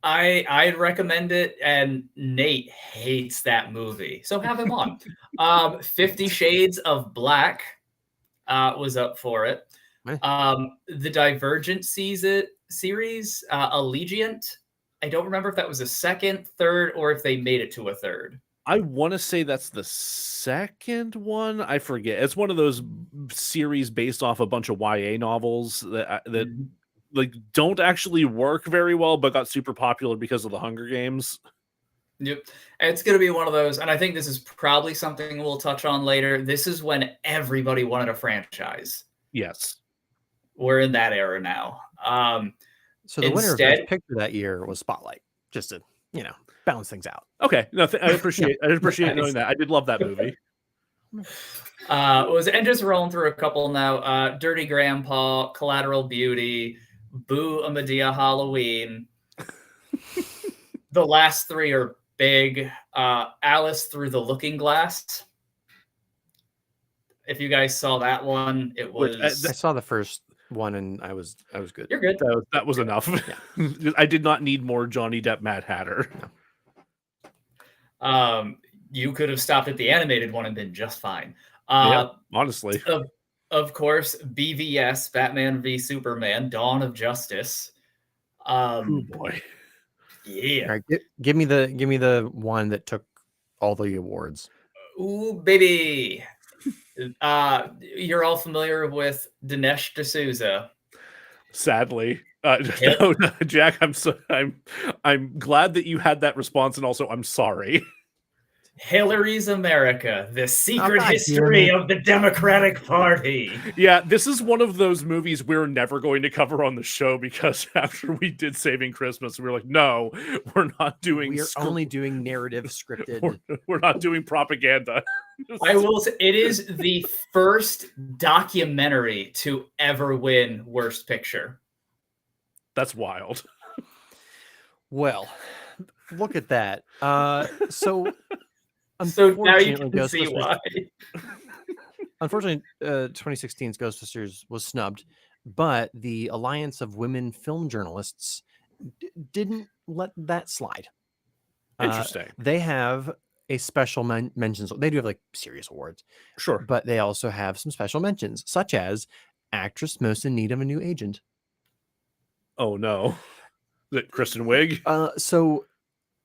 I'd recommend it, and Nate hates that movie, so have him on. 50 Shades of Black was up for it. The Divergent series, Allegiant. I don't remember if that was a second, third, or if they made it to a third. I want to say that's the second one. I forget. It's one of those series based off a bunch of YA novels that like don't actually work very well, but got super popular because of the Hunger Games. Yep. It's going to be one of those. And I think this is probably something we'll touch on later. This is when everybody wanted a franchise. Yes. We're in that era now. So the winner of Best Picture that year was Spotlight, just to, balance things out. Okay. No, I appreciate knowing that. I did love that movie. And just rolling through a couple now. Dirty Grandpa, Collateral Beauty, Boo a Medea Halloween. The last three are big. Alice Through the Looking Glass. If you guys saw that one, it was. I saw the first one, and I was good. You're good. That was enough. I did not need more Johnny Depp Mad Hatter. You could have stopped at the animated one and been just fine. Yeah, honestly. Of course, BVS, Batman v Superman, Dawn of Justice. Oh boy. Yeah. All right, give me the one that took all the awards. Ooh, baby. You're all familiar with Dinesh D'Souza. Sadly. Yep. No, Jack, I'm glad that you had that response, and also I'm sorry. Hillary's America, the secret God history damn it. of the Democratic Party. Yeah, this is one of those movies we're never going to cover on the show because after we did Saving Christmas, we were like, no, we're not doing. We are only doing narrative scripted. We're not doing propaganda. I will say it is the first documentary to ever win Worst Picture. That's wild. Well, look at that. So now you unfortunately, can see why. Unfortunately, 2016's Ghostbusters was snubbed, but the Alliance of Women Film Journalists didn't let that slide. Interesting. They have a special mentions. They do have like serious awards, Sure. but they also have some special mentions, such as actress most in need of a new agent. Oh no. Is it Kristen Wiig? So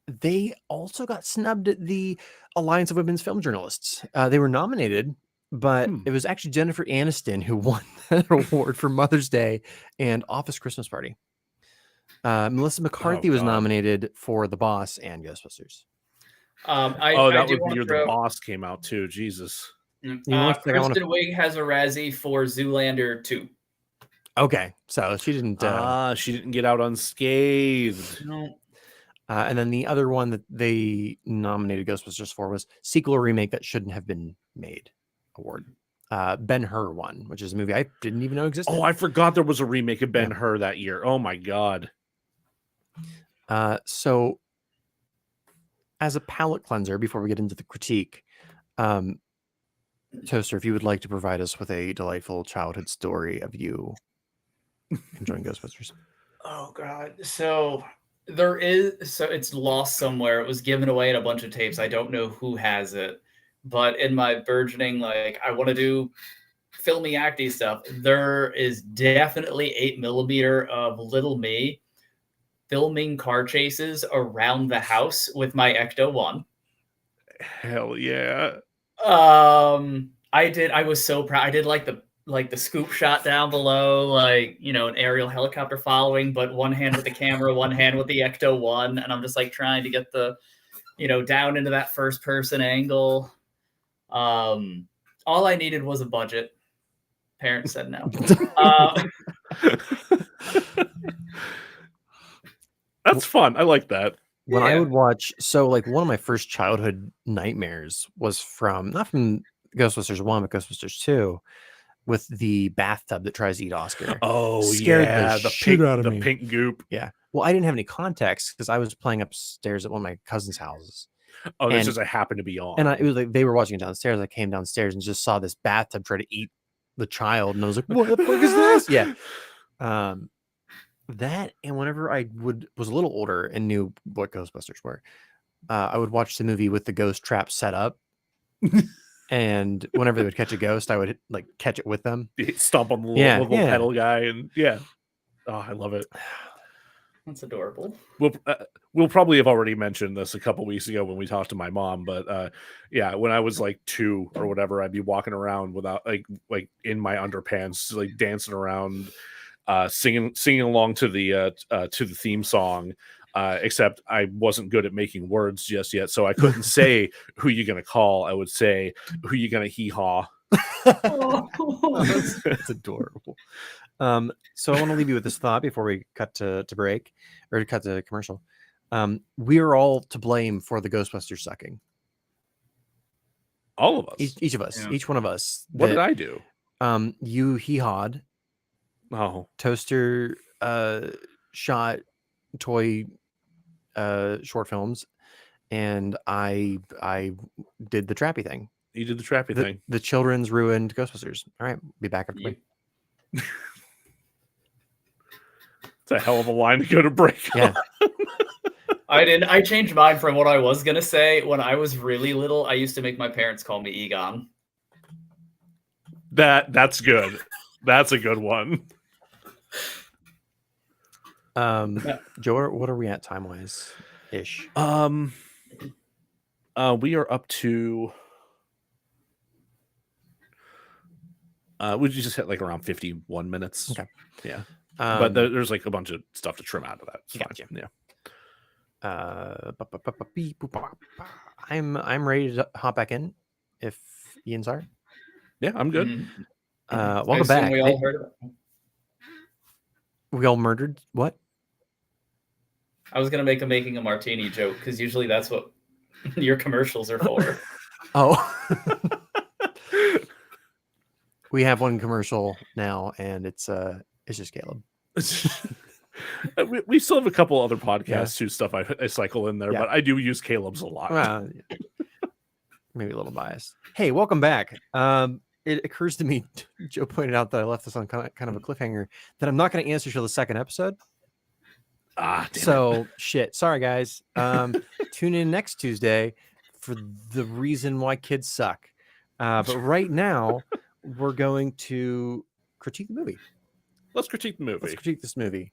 they also got snubbed at the Alliance of Women's Film Journalists. They were nominated, but it was actually Jennifer Aniston who won that award for Mother's Day and Office Christmas Party. Melissa McCarthy was nominated for The Boss and Ghostbusters. That was the year The Boss came out too. Jesus. Kristen Wiig has a Razzie for Zoolander 2. Okay, so she didn't. She didn't get out unscathed. No. And then the other one that they nominated Ghostbusters for was sequel or remake that shouldn't have been made award. Ben-Hur one, which is a movie I didn't even know existed. Oh, I forgot there was a remake of Ben-Hur that year. Oh my god. So as a palate cleanser, before we get into the critique, Toaster, if you would like to provide us with a delightful childhood story of you enjoying Ghostbusters. Oh god. So it's lost somewhere. It was given away in a bunch of tapes. I don't know who has it. But in my burgeoning, like, I want to do filmy acty stuff, there is definitely 8mm of little me filming car chases around the house with my Ecto 1. Hell yeah. I was so proud. I did like the scoop shot down below, like, you know, an aerial helicopter following, but one hand with the camera, one hand with the Ecto 1, and I'm just like trying to get the, you know, down into that first person angle. All I needed was a budget. Parents said no. That's fun. I like that. When I would watch, so like one of my first childhood nightmares was not from Ghostbusters 1, but Ghostbusters 2, with the bathtub that tries to eat Oscar. Oh, Scared the shit out of me. Pink goop. Yeah. Well, I didn't have any context because I was playing upstairs at one of my cousin's houses. Oh, this just happened to be on. And it was like they were watching it downstairs. I came downstairs and just saw this bathtub try to eat the child, and I was like, "What the fuck is this?" Yeah. That, and whenever I was a little older and knew what Ghostbusters were, I would watch the movie with the ghost trap set up. And whenever they would catch a ghost, I would like catch it with them. Stomp on the little pedal guy, and oh, I love it. That's adorable. We'll probably have already mentioned this a couple weeks ago when we talked to my mom, but when I was like 2 or whatever, I'd be walking around without like in my underpants, like dancing around, singing along to the theme song. Except I wasn't good at making words just yet, so I couldn't say who you gonna call. I would say who you gonna hee-haw. That's adorable. So I want to leave you with this thought before we cut to break or to cut to commercial. We are all to blame for the Ghostbusters sucking. All of us, each of us, each one of us. What did I do? You hee-hawed. Oh, Toaster shot toy short films, and I did the trappy thing. You did the trappy thing. The children's ruined Ghostbusters. All right, be back after break. It's a hell of a line to go to break. Yeah. I changed mine from what I was gonna say. When I was really little, I used to make my parents call me Egon. That's good. That's a good one. Joe, what are we at time wise ish? We are up to we just hit like around 51 minutes. Okay. Yeah. But there's like a bunch of stuff to trim out of that. It's Gotcha. fine. Yeah. I'm ready to hop back in if Ian's are. Yeah, I'm good. Mm-hmm. Welcome back. We all heard of it. We all murdered what? I was gonna make a making a martini joke because usually that's what your commercials are for. Oh. We have one commercial now, and it's just Caleb. We still have a couple other podcasts whose stuff I cycle in there, but I do use Caleb's a lot. Well, maybe a little biased. Hey, welcome back. It occurs to me, Joe pointed out that I left this on kind of a cliffhanger that I'm not going to answer till the second episode. Shit. Sorry, guys. Tune in next Tuesday for the reason why kids suck. But right now, we're going to critique the movie. Let's critique the movie. Let's critique this movie.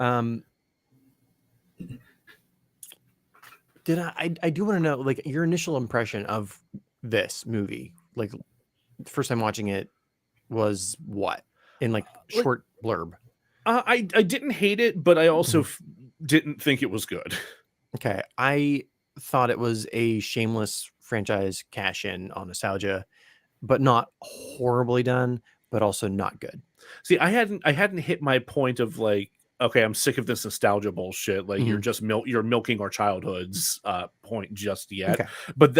I do want to know, like, your initial impression of this movie, like the first time watching it was what in like short blurb? I didn't hate it, but I also didn't think it was good. Okay. I thought it was a shameless franchise cash in on nostalgia, but not horribly done, but also not good. See, I hadn't hit my point of like, okay, I'm sick of this nostalgia bullshit. Like you're just you're milking our childhoods point just yet. Okay. But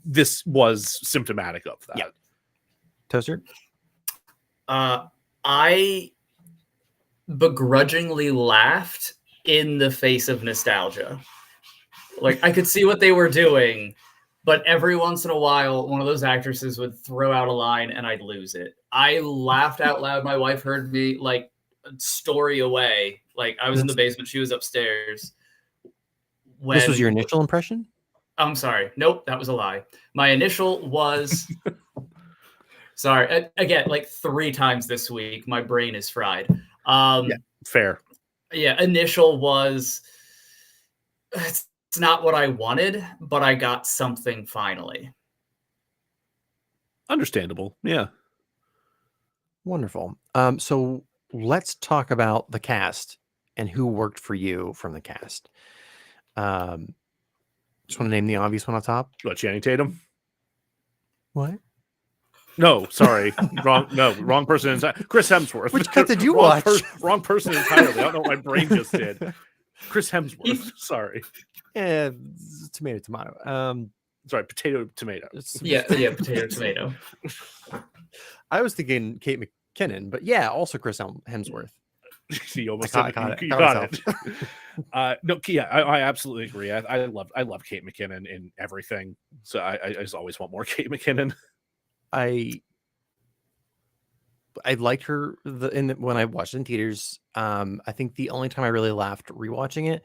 this was symptomatic of that. Yeah. Toaster? I begrudgingly laughed in the face of nostalgia. Like I could see what they were doing, but every once in a while, one of those actresses would throw out a line and I'd lose it. I laughed out loud. My wife heard me like a story away. Like I was in the basement, she was upstairs. This was your initial impression? I'm sorry. Nope, that was a lie. My initial was sorry. Again, like 3 times this week, my brain is fried. Yeah, fair. Yeah, initial was it's not what I wanted, but I got something finally. Understandable. Yeah. Wonderful. So let's talk about the cast and who worked for you from the cast. Just want to name the obvious one on top. What, Channing Tatum? What? No, sorry. Wrong person. Chris Hemsworth. Which cut did you watch? Wrong person entirely. I don't know what my brain just did. Chris Hemsworth. Sorry. Yeah, tomato. Sorry, potato, tomato. Yeah, potato, tomato. I was thinking Kate McKinnon, but yeah, also Chris Hemsworth. You almost got it. No, yeah, I absolutely agree. I love Kate McKinnon in everything. So I just always want more Kate McKinnon. I liked her when I watched it in theaters. I think the only time I really laughed rewatching it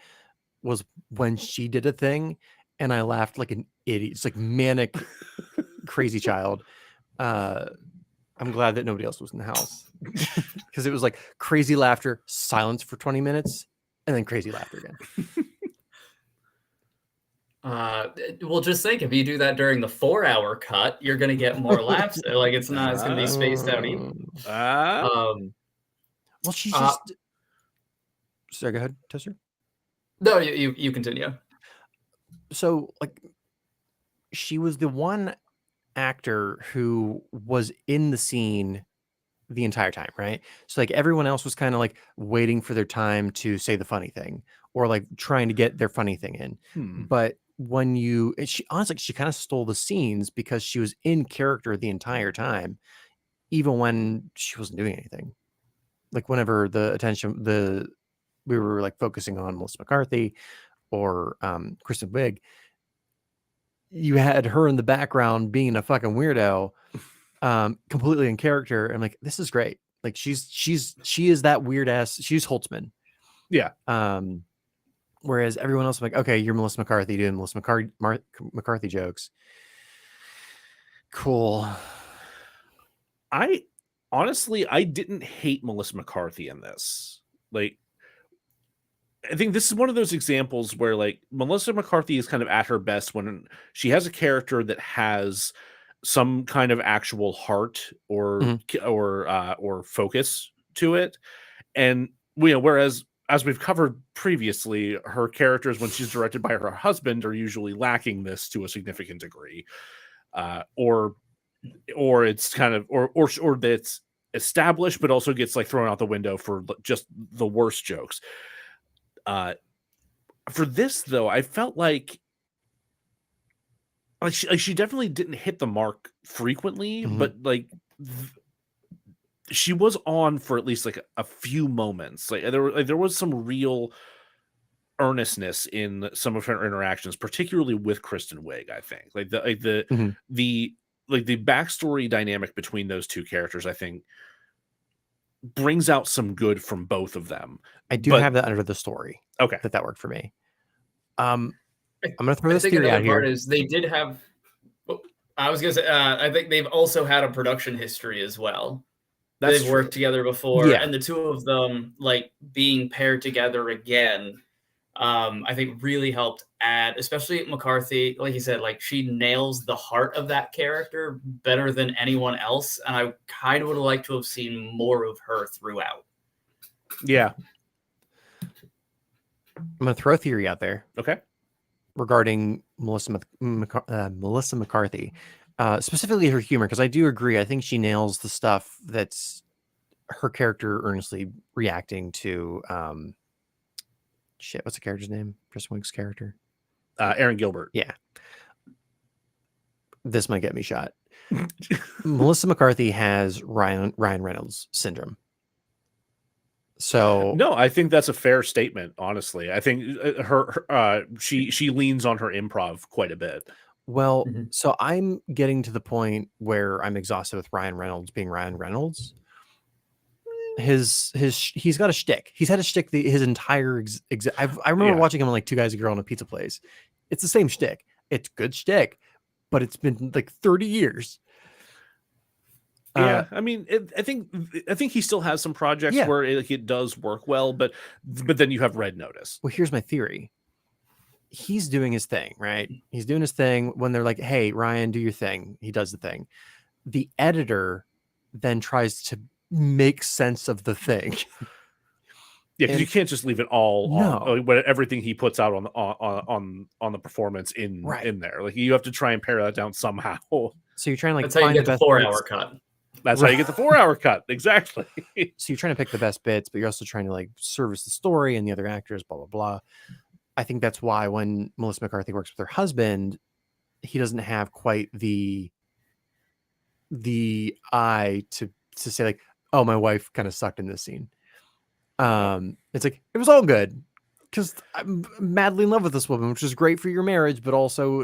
was when she did a thing, and I laughed like an idiot. It's like manic, crazy child. I'm glad that nobody else was in the house because it was like crazy laughter, silence for 20 minutes, and then crazy laughter again. Well, just think if you do that during the 4-hour cut, you're going to get more laughs. Like it's going to be spaced out even. Well, she's just. Sorry, go ahead, Toaster. No, you continue. So, like, she was the one actor who was in the scene the entire time, right? So, like, everyone else was kind of like waiting for their time to say the funny thing or like trying to get their funny thing in. But when she honestly, she kind of stole the scenes because she was in character the entire time, even when she wasn't doing anything. Like, whenever we were like focusing on Melissa McCarthy or Kristen Wiig, you had her in the background being a fucking weirdo, completely in character. I'm like, this is great. Like she is that weird ass. She's Holtzman. Yeah. Whereas everyone else, I'm like, okay, you're Melissa McCarthy doing Melissa McCarthy jokes. Cool. I honestly, I didn't hate Melissa McCarthy in this. Like, I think this is one of those examples where like Melissa McCarthy is kind of at her best when she has a character that has some kind of actual heart or or focus to it. And whereas as we've covered previously, her characters when she's directed by her husband are usually lacking this to a significant degree. Or it's kind of or that's established but also gets like thrown out the window for just the worst jokes. For this though, I felt like she definitely didn't hit the mark frequently, but like she was on for at least like a few moments. Like there was some real earnestness in some of her interactions, particularly with Kristen Wiig. I think like the backstory dynamic between those two characters, I think, brings out some good from both of them. I do have that under the story. Okay, that worked for me. I'm gonna throw this theory out here. Is they did have. I was gonna say. I think they've also had a production history as well. They've worked together before, and the two of them like being paired together again. I think really helped add, especially McCarthy, like you said, like she nails the heart of that character better than anyone else. And I kind of would have liked to have seen more of her throughout. Yeah. I'm going to throw a theory out there. Okay. Regarding Melissa McCarthy, specifically her humor, because I do agree. I think she nails the stuff that's her character earnestly reacting to, what's the character's name? Kristen Wiig's character? Aaron Gilbert. Yeah. This might get me shot. Melissa McCarthy has Ryan Reynolds syndrome. So no, I think that's a fair statement. Honestly, I think she leans on her improv quite a bit. Well, so I'm getting to the point where I'm exhausted with Ryan Reynolds being Ryan Reynolds. He's got a shtick. He's had a shtick his entire I remember watching him on like Two Guys, a Girl, and a Pizza Place. It's the same shtick. It's good shtick, but it's been like 30 years. Yeah, I mean, I think he still has some projects where it does work well, but then you have Red Notice. Well, here's my theory. He's doing his thing, right? He's doing his thing. When they're like, "Hey, Ryan, do your thing," he does the thing. The editor then tries to make sense of the thing. Yeah, because you can't just leave it all on everything he puts out on the performance in there. Like you have to try and pare that down somehow. So you're trying to like that's how you get the 4-hour cut. That's how you get the 4-hour cut. Exactly. So you're trying to pick the best bits, but you're also trying to like service the story and the other actors, blah, blah, blah. I think that's why when Melissa McCarthy works with her husband, he doesn't have quite the eye to say like, oh, my wife kind of sucked in this scene. It's like, it was all good because I'm madly in love with this woman, which is great for your marriage, but also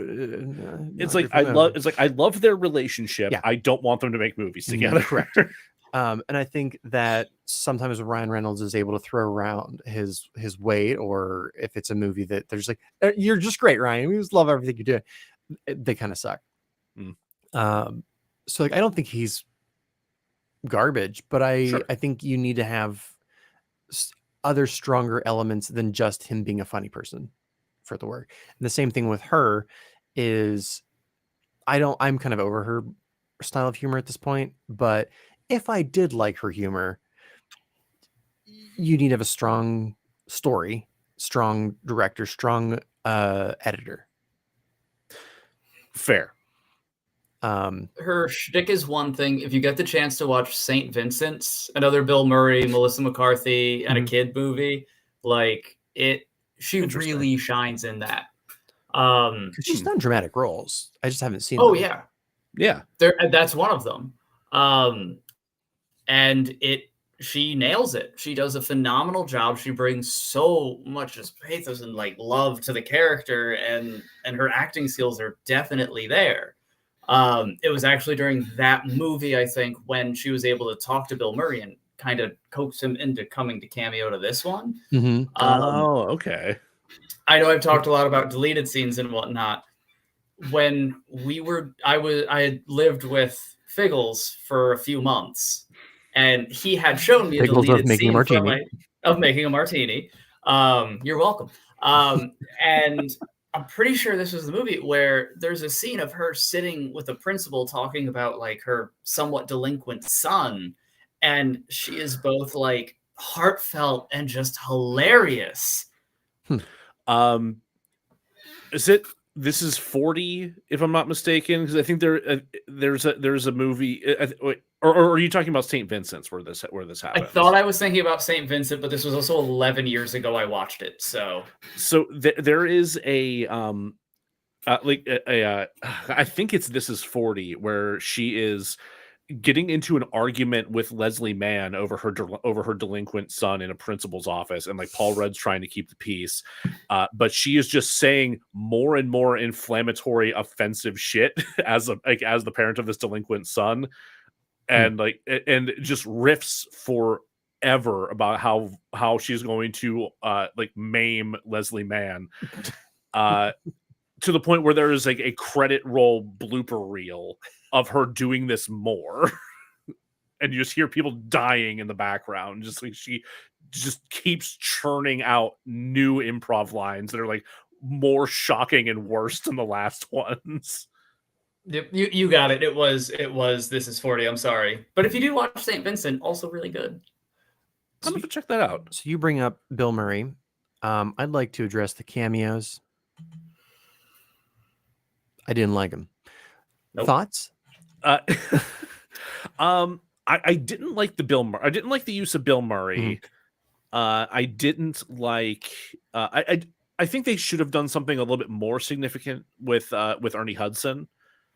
it's like I love their relationship. Yeah. I don't want them to make movies together. Correct. And I think that sometimes Ryan Reynolds is able to throw around his weight, or if it's a movie that they're just like, you're just great, Ryan. We just love everything you do. They kind of suck. So like, I don't think he's garbage, but I think you need to have other stronger elements than just him being a funny person for it to work. And the same thing with her is I'm kind of over her style of humor at this point, but if I did like her humor, you need to have a strong story, strong director, strong editor. Fair. Her shtick is one thing. If you get the chance to watch St. Vincent's, another Bill Murray, Melissa McCarthy, and a kid movie, like she really shines in that. She's done dramatic roles. I just haven't seen them. Yeah. That's one of them. And she nails it. She does a phenomenal job. She brings so much just pathos and like love to the character, and her acting skills are definitely there. It was actually during that movie, I think, when she was able to talk to Bill Murray and kind of coaxed him into coming to cameo to this one. Mhm. Oh, okay. I know I've talked a lot about deleted scenes and whatnot. When I had lived with Figgles for a few months, and he had shown me a Figgles of deleted making a scene from martini. of making a martini. You're welcome. And I'm pretty sure this was the movie where there's a scene of her sitting with a principal talking about like her somewhat delinquent son, and she is both like heartfelt and just hilarious. Is it? This is 40, if I'm not mistaken, because I think there's a movie. Or are you talking about St. Vincent's where this I happens? thought I was thinking about St. Vincent, but this was also 11 years ago I watched it. So there is a I think it's This Is 40, where she is getting into an argument with Leslie Mann over her delinquent son in a principal's office, and like Paul Rudd's trying to keep the peace, but she is just saying more and more inflammatory, offensive shit as the parent of this delinquent son, and and just riffs forever about how she's going to like maim Leslie Mann, to the point where there is like a credit roll blooper reel of her doing this more. And you just hear people dying in the background. Just like she just keeps churning out new improv lines that are like more shocking and worse than the last ones. Yep, you got it. It was This Is 40. I'm sorry. But if you do watch St. Vincent, also really good. I'm gonna check that out. So you bring up Bill Murray. I'd like to address the cameos. I didn't like him. Nope. Thoughts? I didn't like I didn't like the use of Bill Murray. I didn't like. I think they should have done something a little bit more significant with Ernie Hudson.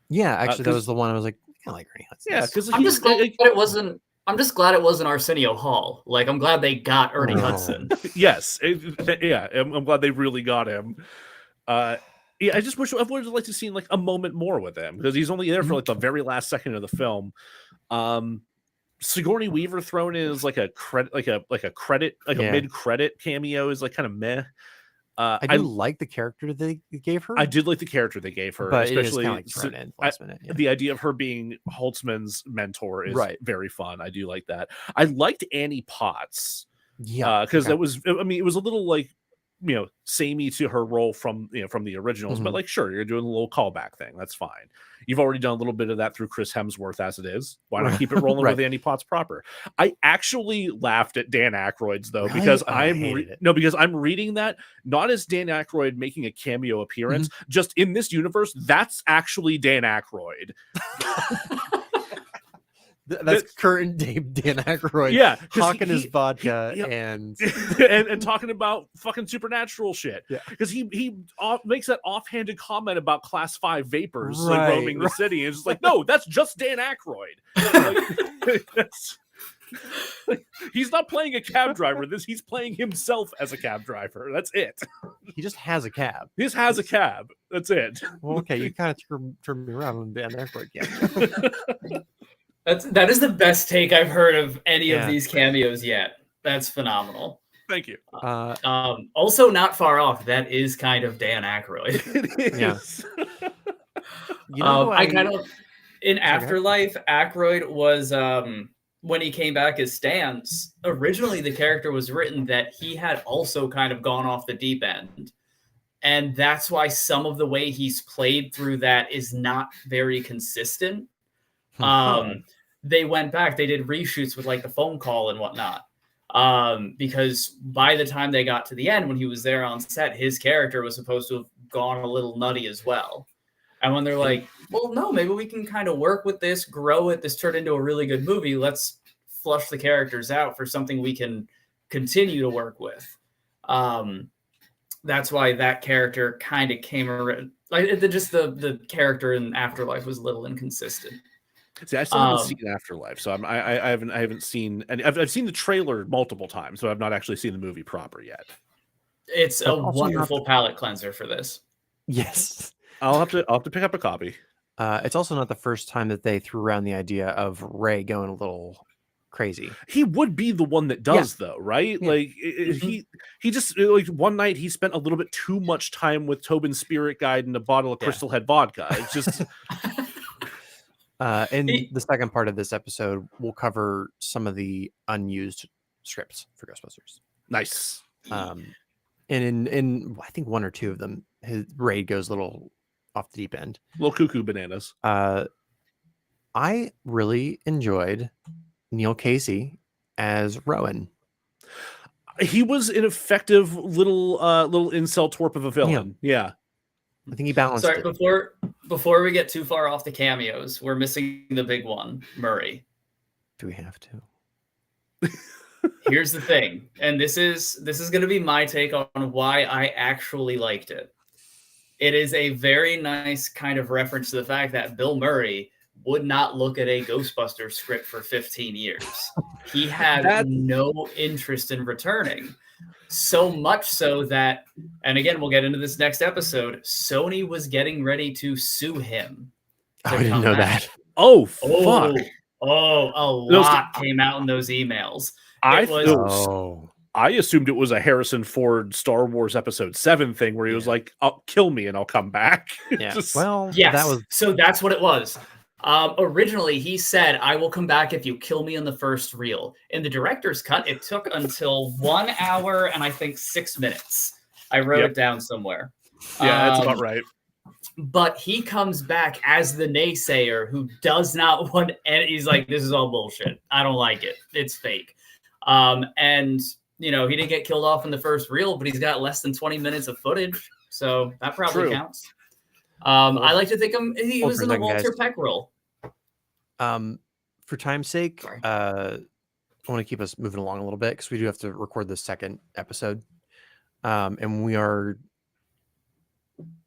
Yeah, actually, that was the one I was like, I like Ernie Hudson. Yeah, because I'm just glad it wasn't. I'm just glad it wasn't Arsenio Hall. Like, I'm glad they got Ernie Hudson. Yes, yeah, I'm glad they really got him. Yeah, I just wish I would have liked to see like a moment more with him, because he's only there for like the very last second of the film. Sigourney Weaver thrown in as like a mid-credit cameo is like kind of meh. I do like the character they gave her. I did like the character they gave her, but especially the idea of her being Holtzman's mentor is very fun. I do like that. I liked Annie Potts, because it was it was a little like, samey to her role from the originals, but like, sure, you're doing a little callback thing, that's fine. You've already done a little bit of that through Chris Hemsworth as it is. Why not keep it rolling with Annie Potts proper? I actually laughed at Dan Aykroyd's though, because because I'm reading that not as Dan Aykroyd making a cameo appearance, just in this universe, that's actually Dan Aykroyd. That's current day Dan Aykroyd. Yeah, hawking his vodka and talking about fucking supernatural shit. Yeah, because he makes that offhanded comment about class 5 vapors like roaming the city, and it's just like, no, that's just Dan Aykroyd. He's not playing a cab driver. He's playing himself as a cab driver. That's it. He just has a cab. He just has a cab. That's it. Well, okay, you kind of turned me around on Dan Aykroyd. Yeah. That is the best take I've heard of any of these cameos yet. That's phenomenal. Thank you. Also, not far off. That is kind of Dan Aykroyd. It is. I kind of in Afterlife, Aykroyd was when he came back as Stans. Originally, the character was written that he had also kind of gone off the deep end, and that's why some of the way he's played through that is not very consistent. They went back, they did reshoots with like the phone call and whatnot, because by the time they got to the end, when he was there on set, his character was supposed to have gone a little nutty as well. And when they're like, well, no, maybe we can kind of work with this, grow it, this turned into a really good movie, let's flush the characters out for something we can continue to work with. That's why that character kind of came around. Like, just the character in Afterlife was a little inconsistent. See, I still haven't seen Afterlife, so I haven't seen, and I've seen the trailer multiple times, so I've not actually seen the movie proper yet. It's a wonderful palate cleanser for this. Yes, I'll have to pick up a copy. It's also not the first time that they threw around the idea of Ray going a little crazy. He would be the one that does, though, right? Yeah. Like he just like one night he spent a little bit too much time with Tobin's spirit guide and a bottle of Crystal Head vodka. It's just and the second part of this episode will cover some of the unused scripts for Ghostbusters. nice. And in I think one or two of them, his raid goes a little off the deep end. Little cuckoo bananas. I really enjoyed Neil Casey as Rowan. He was an effective little incel twerp of a villain. Yeah. I think he balanced Sorry, it. before we get too far off the cameos, we're missing the big one, Murray. Do we have to? Here's the thing, and this is going to be my take on why I actually liked it. It is a very nice kind of reference to the fact that Bill Murray would not look at a Ghostbusters script for 15 years. He had no interest in returning. So much so that, and again, we'll get into this next episode, Sony was getting ready to sue him. I didn't know that. Oh, fuck. Oh, a lot came out in those emails. I assumed it was a Harrison Ford Star Wars Episode 7 thing where he was like, "I'll kill me and I'll come back." Yeah. Well, yes. So that's what it was. Originally, he said, "I will come back if you kill me in the first reel." In the director's cut, it took until 1 hour and I think 6 minutes. I wrote it down somewhere. Yeah, that's about right. But he comes back as the naysayer who does not want, and he's like, "This is all bullshit. I don't like it. It's fake." And he didn't get killed off in the first reel, but he's got less than 20 minutes of footage, so that probably counts. I like to think he was in the Walter Peck role. For time's sake, I want to keep us moving along a little bit because we do have to record the second episode, and we are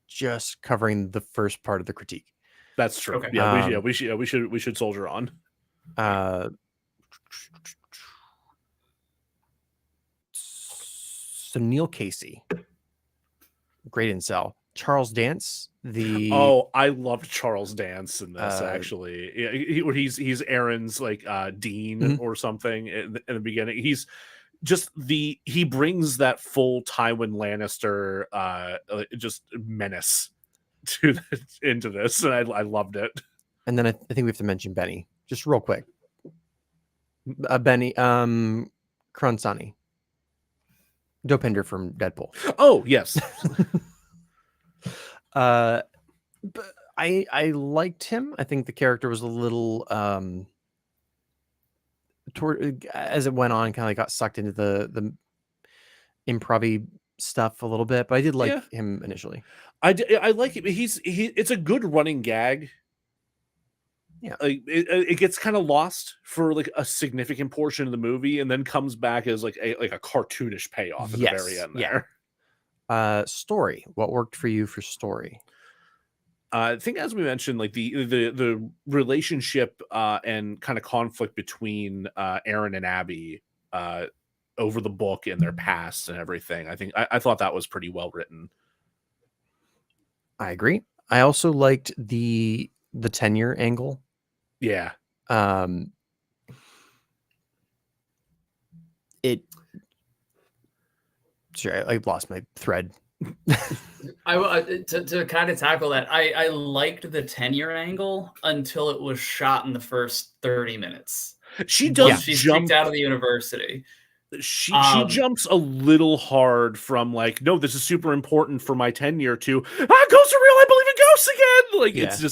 just covering the first part of the critique. That's true. Okay. Yeah, we should soldier on. So Neil Casey, great incel. Charles Dance, I loved Charles Dance in this actually. Yeah, he's Aaron's like dean or something in the beginning. He's just he brings that full Tywin Lannister just menace into this, and I loved it. And then I think we have to mention Benny just real quick. Benny Cronsani, Dopinder from Deadpool. Oh yes. But I liked him. I think the character was a little as it went on, kind of like got sucked into the improv-y stuff a little bit. But I did like him initially. I like him. It's a good running gag. Yeah, like it gets kind of lost for like a significant portion of the movie, and then comes back as like a cartoonish payoff at the very end there. Story. What worked for you for story? I think, as we mentioned, like the relationship and kind of conflict between Aaron and Abby over the book and their past and everything. I thought that was pretty well written. I agree. I also liked the tenure angle. Yeah. Sorry, I lost my thread. To kind of tackle that, I liked the tenure angle until it was shot in the first 30 minutes. She does. She's kicked out of the university. She jumps a little hard from like, no, this is super important for my tenure to ghosts are real. I believe in ghosts again. Like it's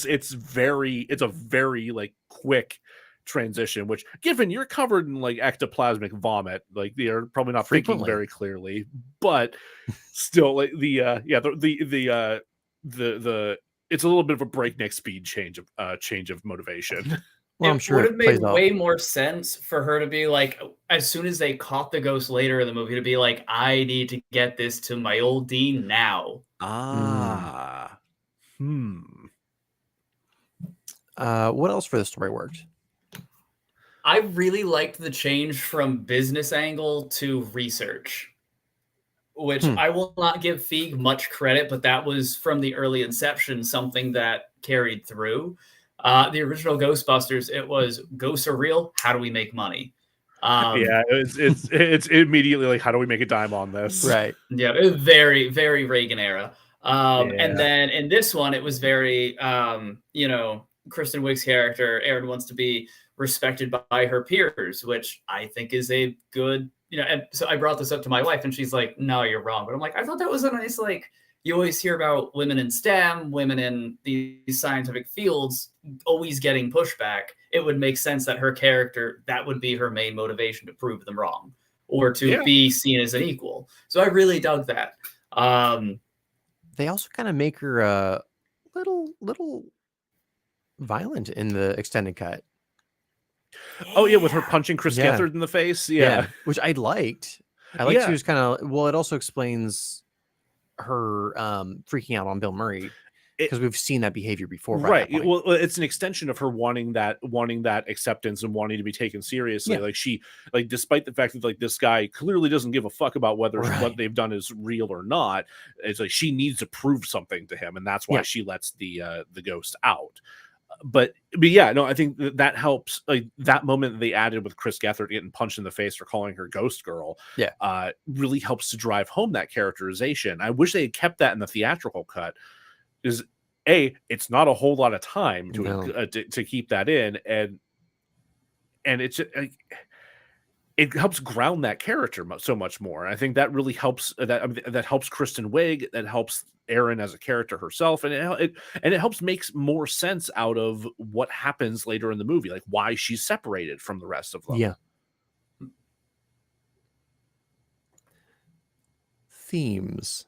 a very like quick transition, which given you're covered in like ectoplasmic vomit, like they're probably not thinking very clearly, but still like the it's a little bit of a breakneck speed change of motivation. Well, I'm sure it would have made way more sense for her to be like, as soon as they caught the ghost later in the movie, to be like, I need to get this to my old dean now. What else for the story worked? I really liked the change from business angle to research, which I will not give Feig much credit, but that was from the early inception, something that carried through. The original Ghostbusters, it was ghosts are real. How do we make money? Yeah, it's immediately like, how do we make a dime on this? Right. Yeah, it was very, very Reagan era. Yeah. And then in this one, it was very, Kristen Wiig's character, Erin, wants to be respected by her peers, which I think is a good, and so I brought this up to my wife and she's like, no, you're wrong. But I'm like, I thought that was a nice, like, you always hear about women in STEM, women in these scientific fields always getting pushback. It would make sense that her character, that would be her main motivation to prove them wrong or to be seen as an equal. So I really dug that. They also kind of make her a little violent in the extended cut. Oh yeah, with her punching Chris Gethard in the face. Yeah. Which I liked. I liked she was kind of, well, it also explains her freaking out on Bill Murray, because we've seen that behavior before. Right. Well, it's an extension of her wanting that acceptance and wanting to be taken seriously. Like she, like, despite the fact that like this guy clearly doesn't give a fuck about whether what they've done is real or not, it's like she needs to prove something to him, and that's why she lets the ghost out. But yeah, no, I think that helps. Like that moment that they added with Chris Gethard getting punched in the face for calling her Ghost Girl, really helps to drive home that characterization. I wish they had kept that in the theatrical cut. Is it's not a whole lot of time to keep that in, and it's it helps ground that character so much more. I think that really helps. That helps Kristen Wiig. That helps Erin as a character herself, and it helps makes more sense out of what happens later in the movie, like why she's separated from the rest of them. Yeah. Themes.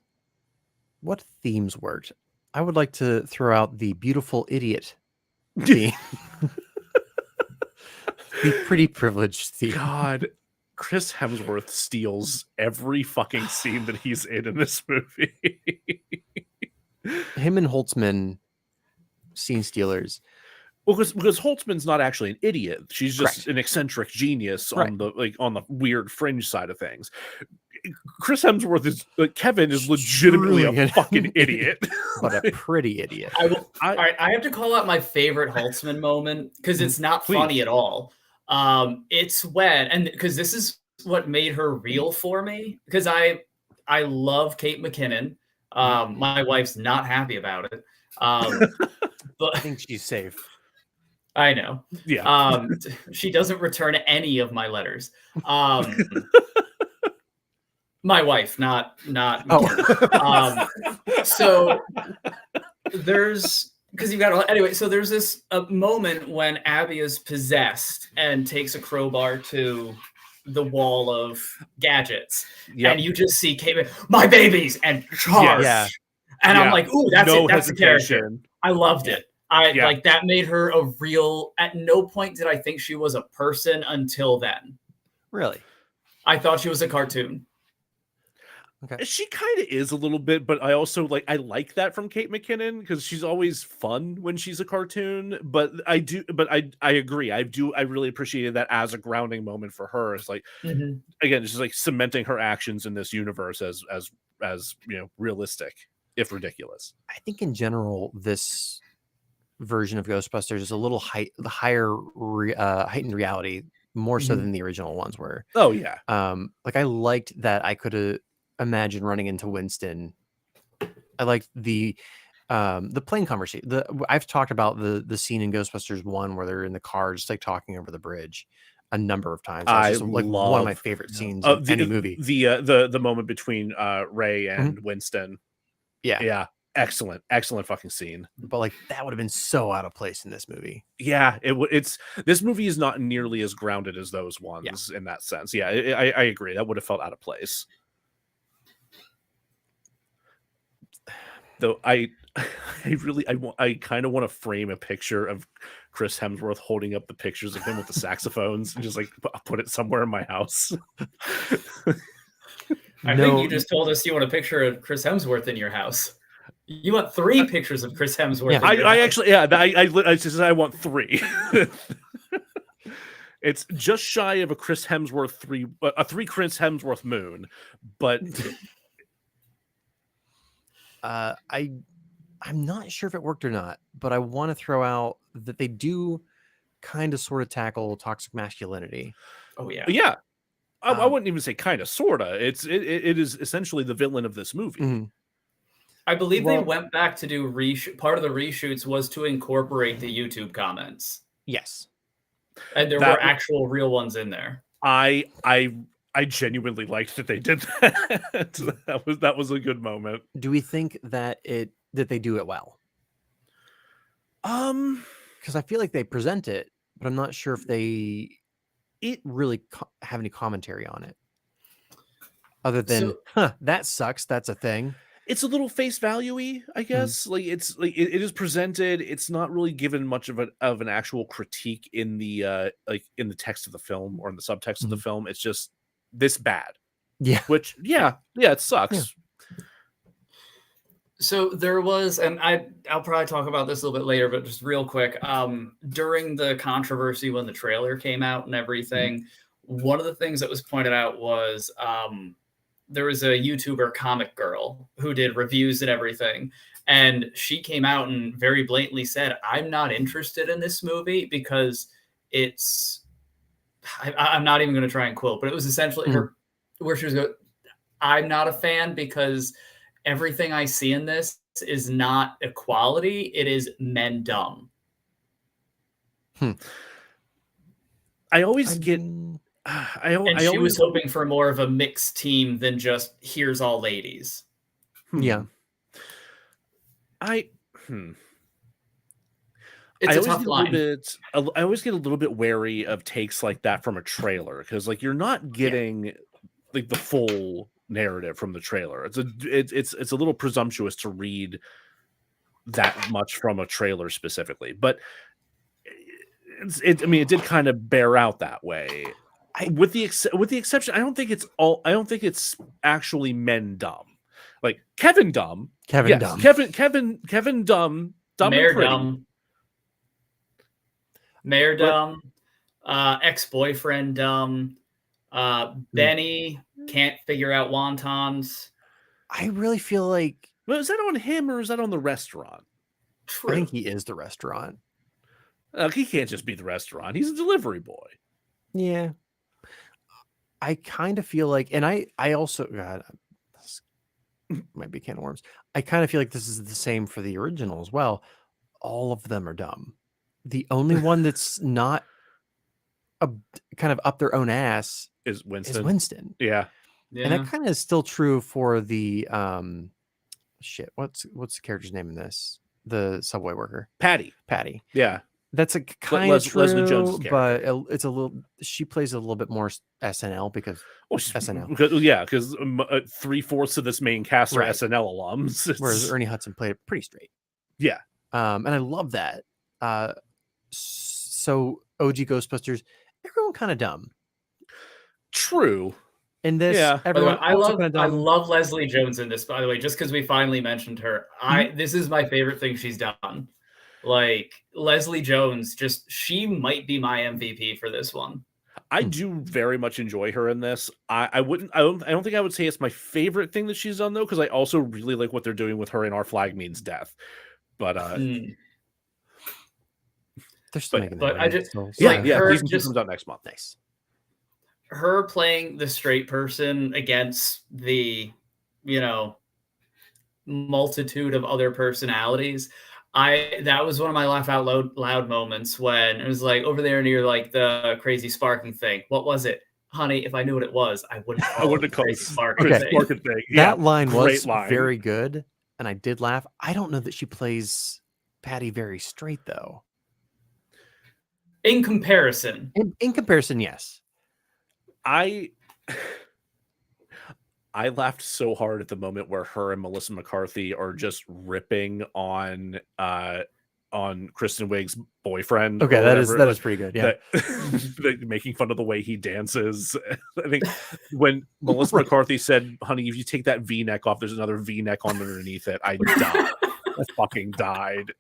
What themes worked? I would like to throw out the beautiful idiot theme. The pretty privileged theme. God, Chris Hemsworth steals every fucking scene that he's in this movie. Him and Holtzman, scene stealers. Well, because Holtzman's not actually an idiot. She's just an eccentric genius on the weird fringe side of things. Chris Hemsworth is Kevin is legitimately a fucking idiot, but a pretty idiot. All right, I have to call out my favorite Holtzman moment because it's not funny at all. It's because this is what made her real for me, because I love Kate McKinnon. My wife's not happy about it. But I think she's safe. I know. Yeah. She doesn't return any of my letters. My wife, not so there's, because you got anyway. So there's this moment when Abby is possessed and takes a crowbar to the wall of gadgets, and you just see Kate, my babies, and charge. And I'm like, ooh, that's it. That's the character. I loved it. Like that made her a real. At no point did I think she was a person until then. Really, I thought she was a cartoon. Okay. She kind of is a little bit, but I also like that from Kate McKinnon, because she's always fun when she's a cartoon. But I agree. I really appreciated that as a grounding moment for her. It's like, again, it's just like cementing her actions in this universe as realistic, if ridiculous. I think in general, this version of Ghostbusters is a little higher heightened reality, more so than the original ones were. Oh yeah. Like I liked that I could imagine running into Winston. I liked the plane conversation. I've talked about the scene in Ghostbusters 1 where they're in the car just like talking over the bridge a number of times. That's just, like one of my favorite scenes in any movie. The moment between Ray and Winston. Yeah. Excellent fucking scene. But like that would have been so out of place in this movie. Yeah, this movie is not nearly as grounded as those ones in that sense. Yeah, I agree. That would have felt out of place. Though I kind of want to frame a picture of Chris Hemsworth holding up the pictures of him with the saxophones and just like put it somewhere in my house. I think you just told us you want a picture of Chris Hemsworth in your house. You want 3 pictures of Chris Hemsworth. Yeah. I said I want 3. It's just shy of a Chris Hemsworth 3 Chris Hemsworth moon, but I'm not sure if it worked or not, but I want to throw out that they do kind of sort of tackle toxic masculinity. Oh yeah. Yeah. I Um, wouldn't even say kind of, sorta. It is essentially the villain of this movie. Mhm. I believe they Well- went back to do part of the reshoots was to incorporate the YouTube comments, Yes. and there That were actual real ones in there. I genuinely liked that they did that. That was a good moment. Do we think that they do it well? Because I feel like they present it, but I'm not sure if they really have any commentary on it, other than that sucks. That's a thing. It's a little face value-y, I guess. Like it's like it is presented. It's not really given much of an actual critique in the like in the text of the film or in the subtext of the film. It's just this bad. Yeah. Which it sucks. Yeah. So there was, and I'll probably talk about this a little bit later, but just real quick, during the controversy when the trailer came out and everything, one of the things that was pointed out was there was a YouTuber, Comic Girl, who did reviews and everything, and she came out and very blatantly said, "I'm not interested in this movie because it's." I'm not even going to try and quote, but it was essentially her, where she was going, "I'm not a fan because everything I see in this is not equality. It is men dumb." I always get. She was hoping for more of a mixed team than just here's all ladies. Yeah. It's I a tough line. I always get a little bit wary of takes like that from a trailer because like you're not getting like the full narrative from the trailer. It's a little presumptuous to read that much from a trailer specifically, but I mean, it did kind of bear out that way. With the exception, I don't think it's actually men dumb. Like Kevin dumb. Kevin dumb. Kevin dumb. Mayor and pretty. dumb. Mayor dumb. Ex-boyfriend dumb. Benny can't figure out wontons. I really feel like. Well, is that on him or is that on the restaurant? I think he is the restaurant. He can't just be the restaurant. He's a delivery boy. Yeah. I kind of feel like, and I also, God, this might be a can of worms. I kind of feel like this is the same for the original as well. All of them are dumb. The only one that's not kind of up their own ass is Winston. Yeah. And that kind of is still true for the what's the character's name in this? The subway worker. Patty. Yeah. That's a kind of true, Leslie Jones' but it's a little. She plays a little bit more SNL because SNL. Because 3/4 of this main cast are SNL alums. Whereas Ernie Hudson played it pretty straight. Yeah, and I love that. So OG Ghostbusters, everyone kind of dumb. True. In this, everyone. I love Leslie Jones in this. By the way, just because we finally mentioned her, this is my favorite thing she's done. Like Leslie Jones, she might be my MVP for this one. I do very much enjoy her in this. I don't think I would say it's my favorite thing that she's done though, because I also really like what they're doing with her in Our Flag Means Death. But they're still making but I just season comes out next month. Nice. Her playing the straight person against the multitude of other personalities. That was one of my laugh out loud moments when it was like over there near like the crazy sparking thing. What was it, honey? If I knew what it was, I wouldn't call it crazy sparking thing. That line was very good, and I did laugh. I don't know that she plays Patty very straight though. In comparison, yes. I laughed so hard at the moment where her and Melissa McCarthy are just ripping on Kristen Wiig's boyfriend. Okay, that is pretty good. Yeah, making fun of the way he dances. I think when Melissa McCarthy said, "Honey, if you take that V-neck off, there's another V-neck underneath it," I died. I fucking died.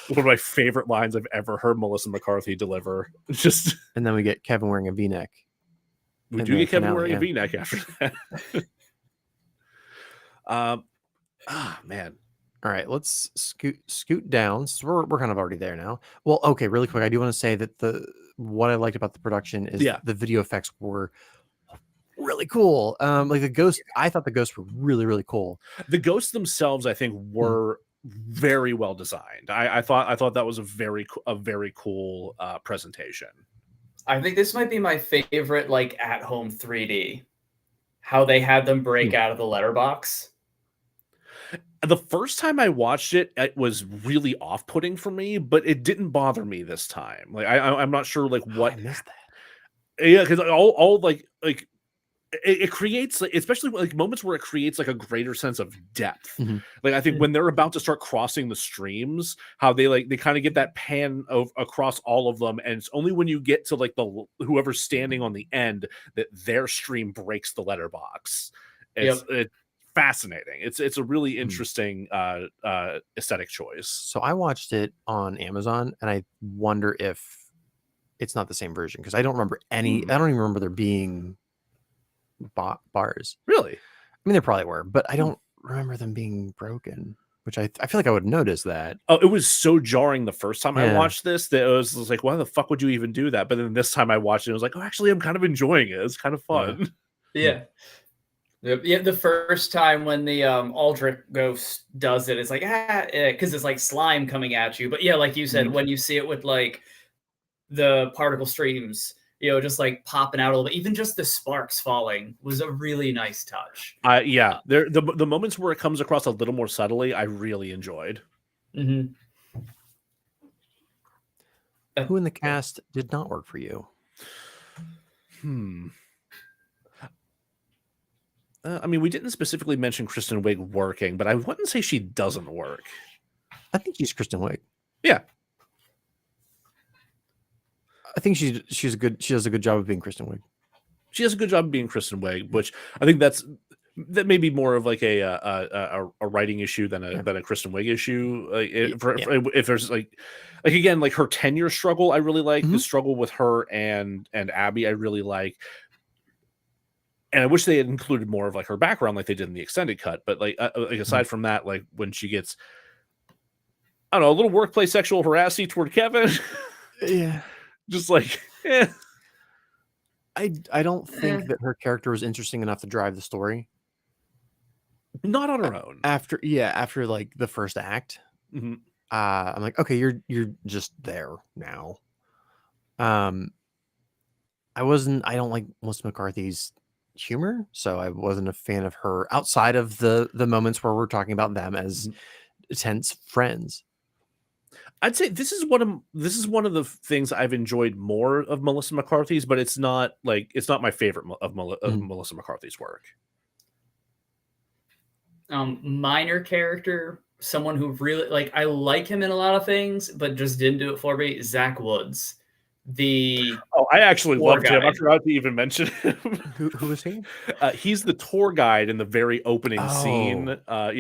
One of my favorite lines I've ever heard Melissa McCarthy deliver. And then we get Kevin wearing a V-neck. We do get Kevin wearing a V-neck after that. Man. All right, let's scoot down. So we're kind of already there now. Well, okay, really quick. I do want to say that what I liked about the production is Yeah. the video effects were really cool. Like the ghost, I thought the ghosts were really, really cool. The ghosts themselves, I think, were very well designed. I thought that was a very cool presentation. I think this might be my favorite, like, at-home 3D. How they had them break out of the letterbox. The first time I watched it, it was really off-putting for me, but it didn't bother me this time. Like I'm not sure like what I missed that. Yeah, because all like it creates like, especially like moments where it creates like a greater sense of depth. Mhm. Like I think when they're about to start crossing the streams, how they kind of get that pan across all of them, and it's only when you get to like the whoever's standing on the end that their stream breaks the letterbox. It's fascinating. It's a really interesting aesthetic choice. So I watched it on Amazon, and I wonder if it's not the same version because I don't remember any. I don't even remember there being bars. Really? I mean, there probably were, but I don't remember them being broken. Which I feel like I would notice that. Oh, it was so jarring the first time I Yeah. watched this that it was like, why the fuck would you even do that? But then this time I watched it, I was like, oh, actually, I'm kind of enjoying it. It's kind of fun. Yeah. Yeah, the first time when the Aldrich ghost does it, it's like because it's like slime coming at you. But yeah, like you said, when you see it with like the particle streams, you know, just like popping out a little bit, even just the sparks falling was a really nice touch. Yeah, the moments where it comes across a little more subtly, I really enjoyed. Who in the cast did not work for you? I mean, we didn't specifically mention Kristen Wiig working, but I wouldn't say she doesn't work. I think she's Kristen Wiig. Yeah, I think she does a good job of being Kristen Wiig. she does a good job of being Kristen Wiig, which I think that may be more of like a writing issue than a Kristen Wiig issue. Like if there's like again, like her tenure struggle, I really like the struggle with her and Abby. I really like. And I wish they had included more of like her background, like they did in the extended cut. But like aside from that, like when she gets, I don't know, a little workplace sexual harassing toward Kevin, yeah, just like, I don't think that her character was interesting enough to drive the story. Not on her own. After like the first act, I'm like, okay, you're just there now. I don't like Melissa McCarthy's humor, so I wasn't a fan of her outside of the moments where we're talking about them as tense friends. I'd say this is one of the things I've enjoyed more of Melissa McCarthy's, but it's not my favorite of Melissa McCarthy's work. Minor character, someone who really like I like him in a lot of things, but just didn't do it for me. Zach Woods. I actually loved him. I forgot to even mention him. Who is he? He's the tour guide in the very opening scene. I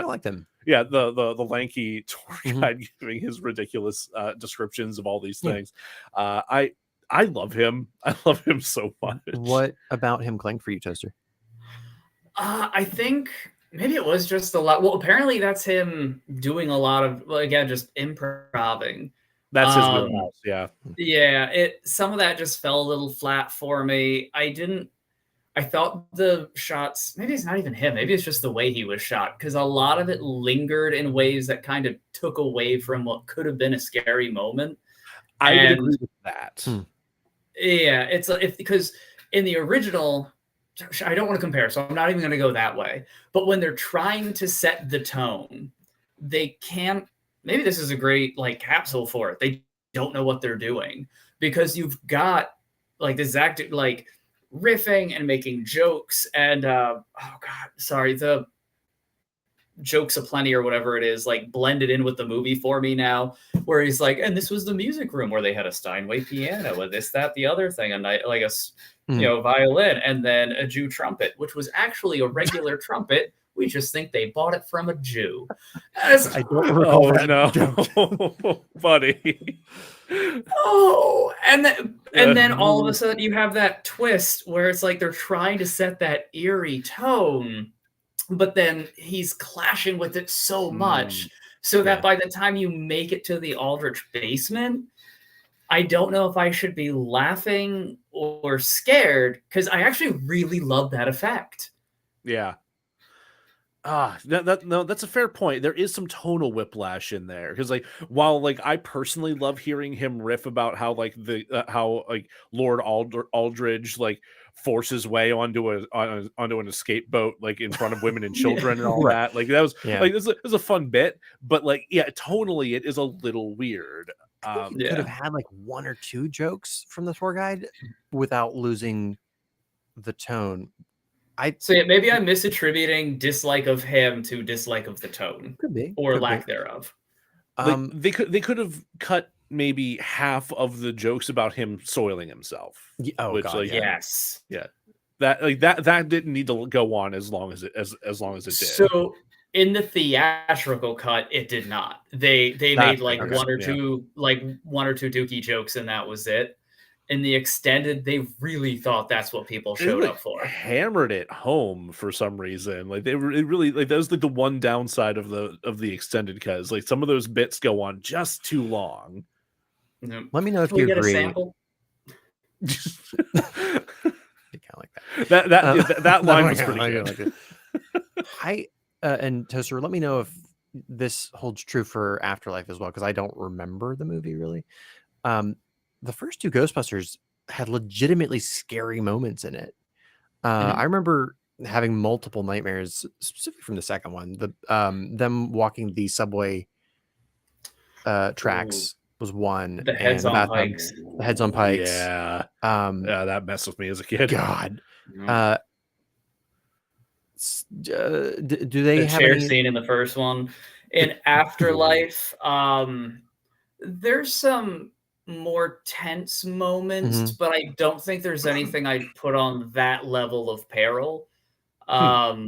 liked him. Yeah, the lanky tour guide giving his ridiculous descriptions of all these things. I love him. I love him so much. What about him clanged for you, Toaster? I think maybe it was just a lot. Well, apparently that's him doing a lot of again just improving. That's his wheelhouse, yeah. Yeah, some of that just fell a little flat for me. I thought the shots, maybe it's not even him, maybe it's just the way he was shot, because a lot of it lingered in ways that kind of took away from what could have been a scary moment. I would agree with that. Yeah, it's because in the original, I don't want to compare, so I'm not even going to go that way. But when they're trying to set the tone, they can't. Maybe this is a great like capsule for it. They don't know what they're doing because you've got like this actor like riffing and making jokes and the jokes aplenty or whatever it is, like blended in with the movie for me now, where he's like, and this was the music room where they had a Steinway piano with this, that, the other thing, and like a violin, and then a Jew trumpet, which was actually a regular trumpet. We just think they bought it from a Jew. I don't recall that. No, buddy. And then all of a sudden you have that twist where it's like they're trying to set that eerie tone, but then he's clashing with it so much so that by the time you make it to the Aldrich basement, I don't know if I should be laughing or scared because I actually really love that effect. Yeah. No, that's a fair point. There is some tonal whiplash in there because, like, while like I personally love hearing him riff about how like how like Lord Aldridge like force his way onto an escape boat like in front of women and children and all Right. that. Like that was Yeah. like this is a fun bit, but like yeah, tonally it is a little weird. You could have had like one or two jokes from the tour guide without losing the tone. So yeah, maybe I'm misattributing dislike of him to dislike of the tone Could be or could lack be. thereof. Like they could have cut maybe half of the jokes about him soiling himself. Oh which, god, like, yeah. Yes. Yeah, that didn't need to go on as long as it did. So in the theatrical cut, it did not. They made like okay. one or Yeah. two Dookie jokes, and that was it. In the extended, they really thought that's what people They, showed like, up for. hammered it home for some reason. Like it really like that was like the one downside of the extended cut. Is like some of those bits go on just too long. Let me know if Can we you get agree. a sample? Kind of like that. That line was pretty good. And Toaster, let me know if this holds true for Afterlife as well, because I don't remember the movie really. The first two Ghostbusters had legitimately scary moments in it. I remember having multiple nightmares, specifically from the second one. Them walking the subway tracks was one. The heads on bathtub, pikes. The heads on pikes. Yeah. Yeah, that messed with me as a kid. God. No. Do they The have chair any... scene in the first one? In Afterlife, there's some more tense moments, but I don't think there's anything I'd put on that level of peril. Yeah,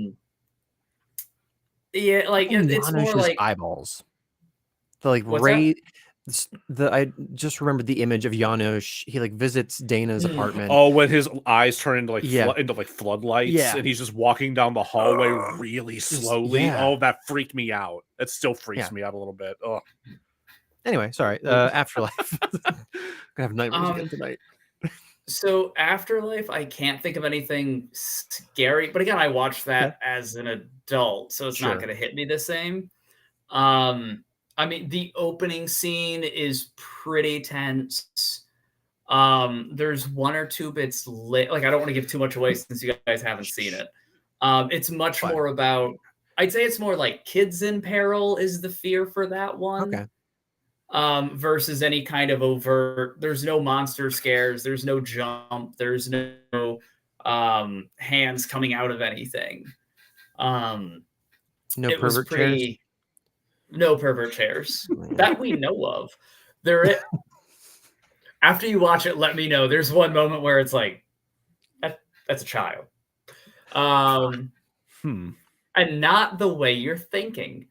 like it's more Janusz's like eyeballs. The like What's Ray. I just remembered the image of Janusz. He like visits Dana's apartment. Oh, when his eyes turn into like Yeah. floodlights, Yeah. and he's just walking down the hallway really slowly. yeah. Oh, that freaked me out. It still freaks me out a little bit. Oh. Anyway, sorry. Afterlife. Gonna have nightmares again tonight. So Afterlife, I can't think of anything scary, but again, I watched that as an adult, so it's not going to hit me the same. I mean, the opening scene is pretty tense. There's one or two bits like I don't want to give too much away since you guys haven't seen it. It's much more about, I'd say it's more like kids in peril is the fear for that one. Okay. Versus any kind of overt, there's no monster scares, there's no jump, there's no hands coming out of anything. No pervert chairs? No pervert chairs that we know of. After you watch it, let me know. There's one moment where it's like, that's a child. And not the way you're thinking.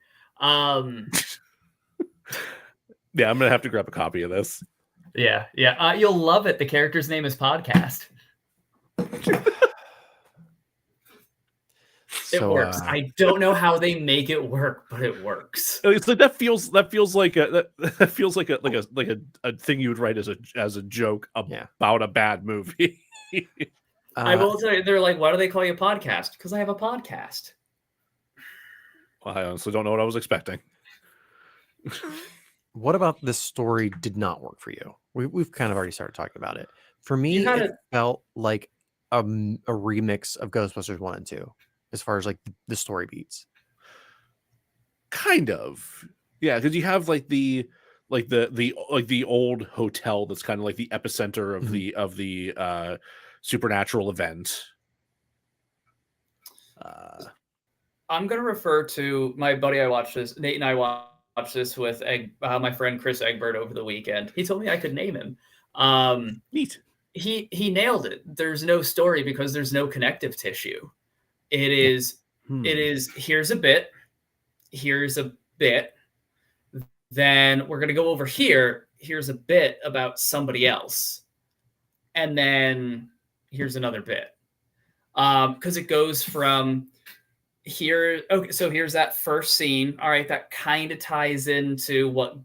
Yeah, I'm gonna have to grab a copy of this. Yeah. You'll love it. The character's name is Podcast. It works. I don't know how they make it work, but it works. It's like that feels like a thing you would write as a joke about a bad movie. I will tell you, they're like, why do they call you a podcast? Because I have a podcast. Well, I honestly don't know what I was expecting. What about this story did not work for you? We've kind of already started talking about it. For me, it felt like a remix of Ghostbusters 1 and 2, as far as like the story beats. Kind of, yeah, because you have like the old hotel that's kind of like the epicenter of the supernatural event. I'm gonna refer to my buddy. Nate and I watched this with my friend Chris Egbert over the weekend. He told me I could name him. Neat. He nailed it. There's no story because there's no connective tissue. It is here's a bit, then we're gonna go over here. Here's a bit about somebody else, and then here's another bit. Because it goes from here. Okay, so here's that first scene. All right, that kind of ties into what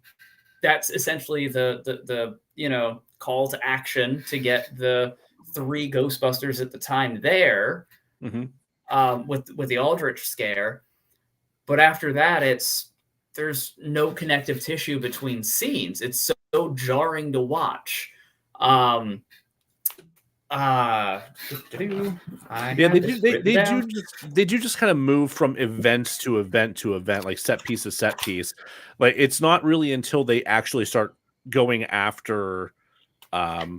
that's essentially the call to action to get the 3 Ghostbusters at the time there, with the Aldrich scare. But after that, there's no connective tissue between scenes. It's so jarring to watch. Yeah, they do just kind of move from event to event to event, like set piece to set piece. Like it's not really until they actually start going after what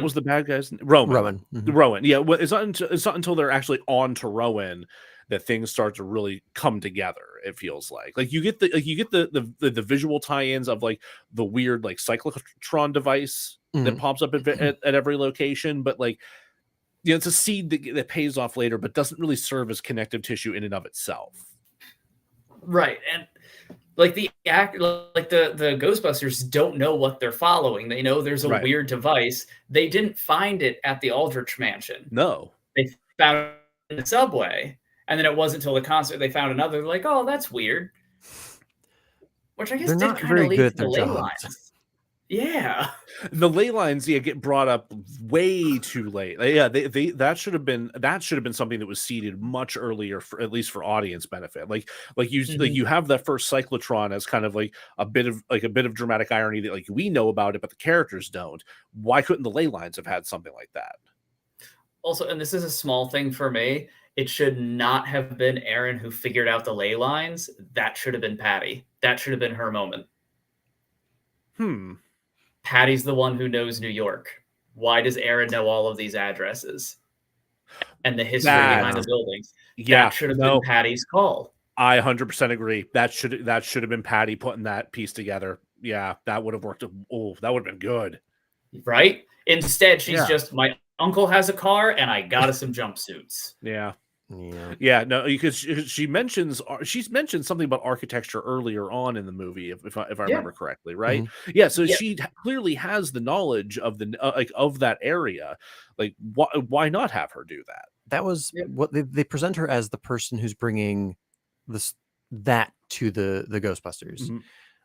was the bad guy's Rowan. Rowan. Yeah, well, it's not until they're actually on to Rowan that things start to really come together. It feels like you get the visual tie-ins of like the weird like cyclotron device that pops up at every location, but like it's a seed that pays off later, but doesn't really serve as connective tissue in and of itself. Right, and like the Ghostbusters don't know what they're following. They know there's a weird device. They didn't find it at the Aldrich mansion. No, they found it in the subway. And then it wasn't until the concert they found another. They're like, oh, that's weird. Which I guess they're did not kind very of lead good to the ley lines. Yeah, the ley lines get brought up way too late. Yeah, that should have been something that was seeded much earlier, at least for audience benefit. Like you have that first cyclotron as kind of like a bit of dramatic irony that like we know about it, but the characters don't. Why couldn't the ley lines have had something like that? Also, and this is a small thing for me, it should not have been Erin who figured out the ley lines. That should have been Patty. That should have been her moment. Patty's the one who knows New York. Why does Erin know all of these addresses and the history behind the buildings? Yeah, that should have been Patty's call. I 100% agree. That should have been Patty putting that piece together. Yeah, that would have worked. Oh, that would have been good. Right? Instead, she's just, my uncle has a car and I got us some jumpsuits. Yeah, no, because she's mentioned something about architecture earlier on in the movie, if I remember correctly, right? Yeah, so she clearly has the knowledge of the of that area. Like, why not have her do that? That was what they present her as, the person who's bringing that to the Ghostbusters,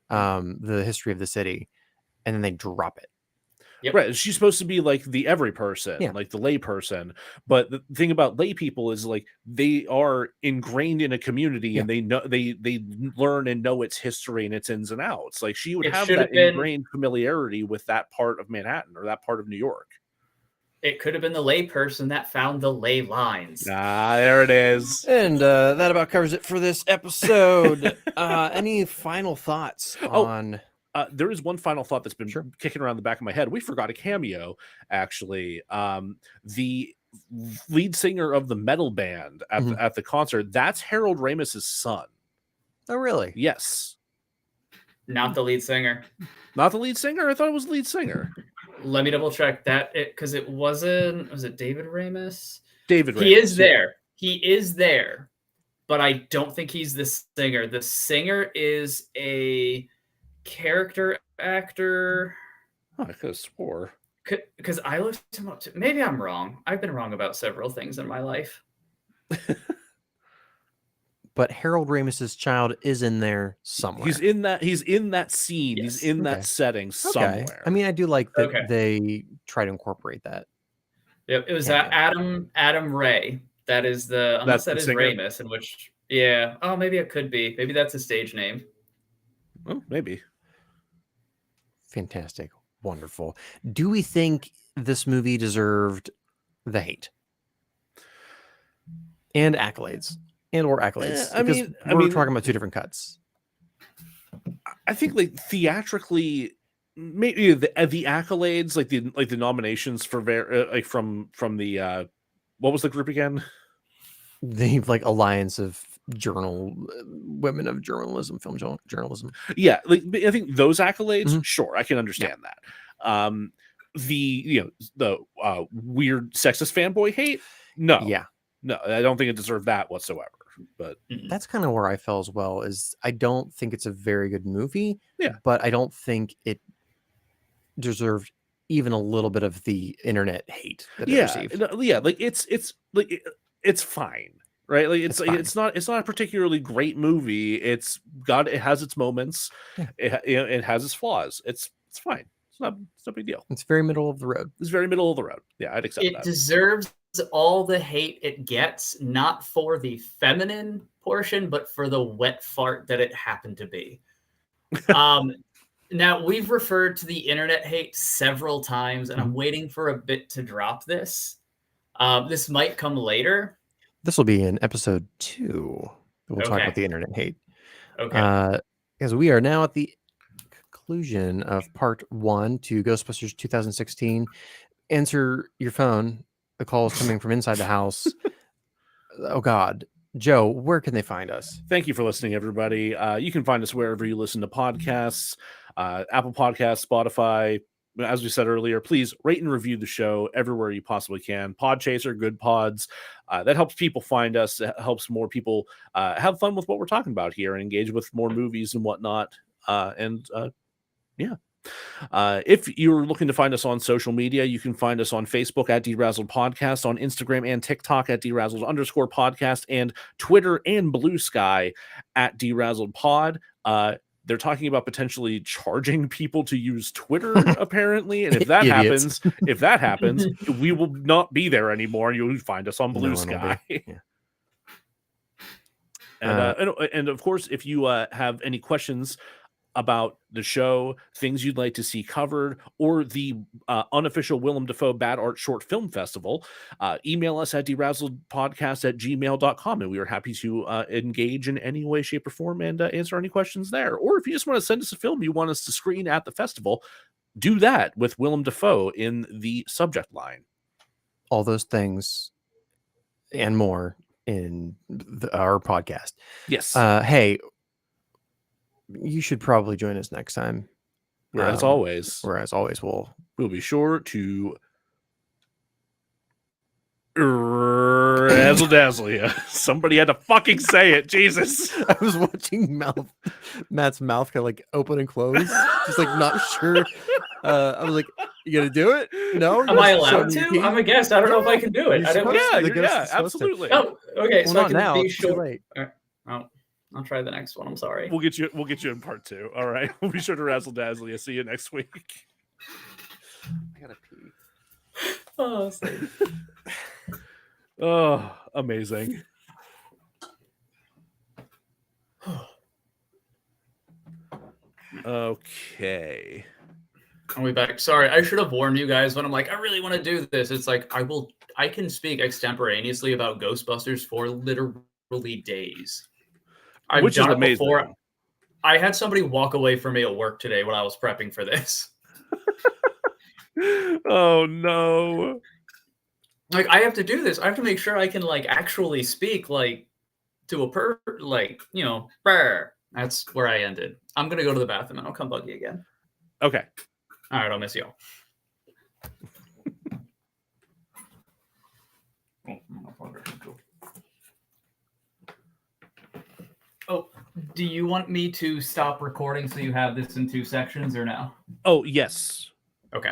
the history of the city, and then they drop it. Right, she's supposed to be like the every person, like the lay person. But the thing about lay people is like they are ingrained in a community and they know they learn and know its history and its ins and outs. Like she would have that ingrained familiarity with that part of Manhattan or that part of New York. It could have been the lay person that found the ley lines. There it is. And that about covers it for this episode. Any final thoughts on? There is one final thought that's been kicking around the back of my head. We forgot a cameo, actually. The lead singer of the metal band at the concert, that's Harold Ramis's son. Oh, really? Yes. Not the lead singer. Not the lead singer? I thought it was the lead singer. Let me double check that, because it wasn't. Was it David Ramis? David Ramis. He is there. He is there, but I don't think he's the singer. The singer is a character actor. I could have swore. Because I looked him up. Maybe I'm wrong. I've been wrong about several things in my life. But Harold Ramis's child is in there somewhere. He's in that scene. Yes. He's in that setting somewhere. I mean, I do like that they try to incorporate that. Yep, it was Adam Ray. That is unless that is Ramis, in which maybe it could be. Maybe that's a stage name. Oh, maybe. Fantastic. Wonderful. Do we think this movie deserved the hate and accolades? Or accolades? We're talking about two different cuts. I think like theatrically, maybe the accolades, like the nominations for from the what was the group again? The Alliance of Women of Journalism, Film Journalism. Yeah, like I think those accolades, sure, I can understand that. The weird sexist fanboy hate, no, no, I don't think it deserved that whatsoever. But that's kind of where I fell as well. Is I don't think it's a very good movie. Yeah, but I don't think it deserved even a little bit of the internet hate that it received. Yeah, like it's fine. right? Like It's fine. it's not a particularly great movie. It has its moments. Yeah. It has its flaws. It's fine. It's not a big deal. It's very middle of the road. It's very middle of the road. Yeah, I'd accept It that. deserves all the hate it gets, not for the feminine portion, but for the wet fart that it happened to be. Now, we've referred to the internet hate several times, and I'm waiting for a bit to drop this. This might come later. This will be in episode 2. We'll talk Okay. about the internet hate. Okay. Because we are now at the conclusion of part 1 to Ghostbusters 2016. Answer your phone. The call is coming from inside the house. Oh, God. Joe, where can they find us? Thank you for listening, everybody. You can find us wherever you listen to podcasts, Apple Podcasts, Spotify. As we said earlier, please rate and review the show everywhere you possibly can. Podchaser, Good Pods. That helps people find us. It helps more people have fun with what we're talking about here and engage with more movies and whatnot. Yeah. If you're looking to find us on social media, you can find us on Facebook at DeRazzled Podcast, on Instagram and TikTok at DeRazzled_podcast, and Twitter and Blue Sky at DeRazzled Pod. They're talking about potentially charging people to use Twitter, apparently. And if that happens, we will not be there anymore, and you'll find us on Blue Sky. Yeah. And of course, if you have any questions about the show, things you'd like to see covered, or the unofficial Willem Dafoe Bad Art Short Film Festival, email us at derazzledpodcast@gmail.com, and we are happy to engage in any way, shape, or form and answer any questions there. Or if you just want to send us a film you want us to screen at the festival, do that with Willem Dafoe in the subject line. All those things and more in our podcast. Yes. Hey, you should probably join us next time. As always, we'll be sure to razzle dazzle you. Somebody had to fucking say it. Jesus. I was watching Matt's mouth kind of like open and close, just like not sure. I was like, "You gonna do it? No? Am I allowed to? I'm a guest. I don't know if I can do it. Yeah, absolutely. Oh, okay. Well, So I not can now. be It's too sure. late. Oh, I'll try the next one. I'm sorry. We'll get you in part 2. All right. We'll be sure to razzle dazzle you. See you next week. I gotta pee. Oh, sorry. Oh, amazing. Okay. Are we back? Sorry, I should have warned you guys when I'm like, I really want to do this. It's like I can speak extemporaneously about Ghostbusters for literally days. Which is amazing. Before. I had somebody walk away from me at work today when I was prepping for this. Oh no. Like, I have to do this. I have to make sure I can like actually speak like to a brr. That's where I ended. I'm gonna go to the bathroom and I'll come bug you again. Okay. All right, I'll miss y'all. Oh, do you want me to stop recording so you have this in 2 sections or no? Oh, yes. Okay.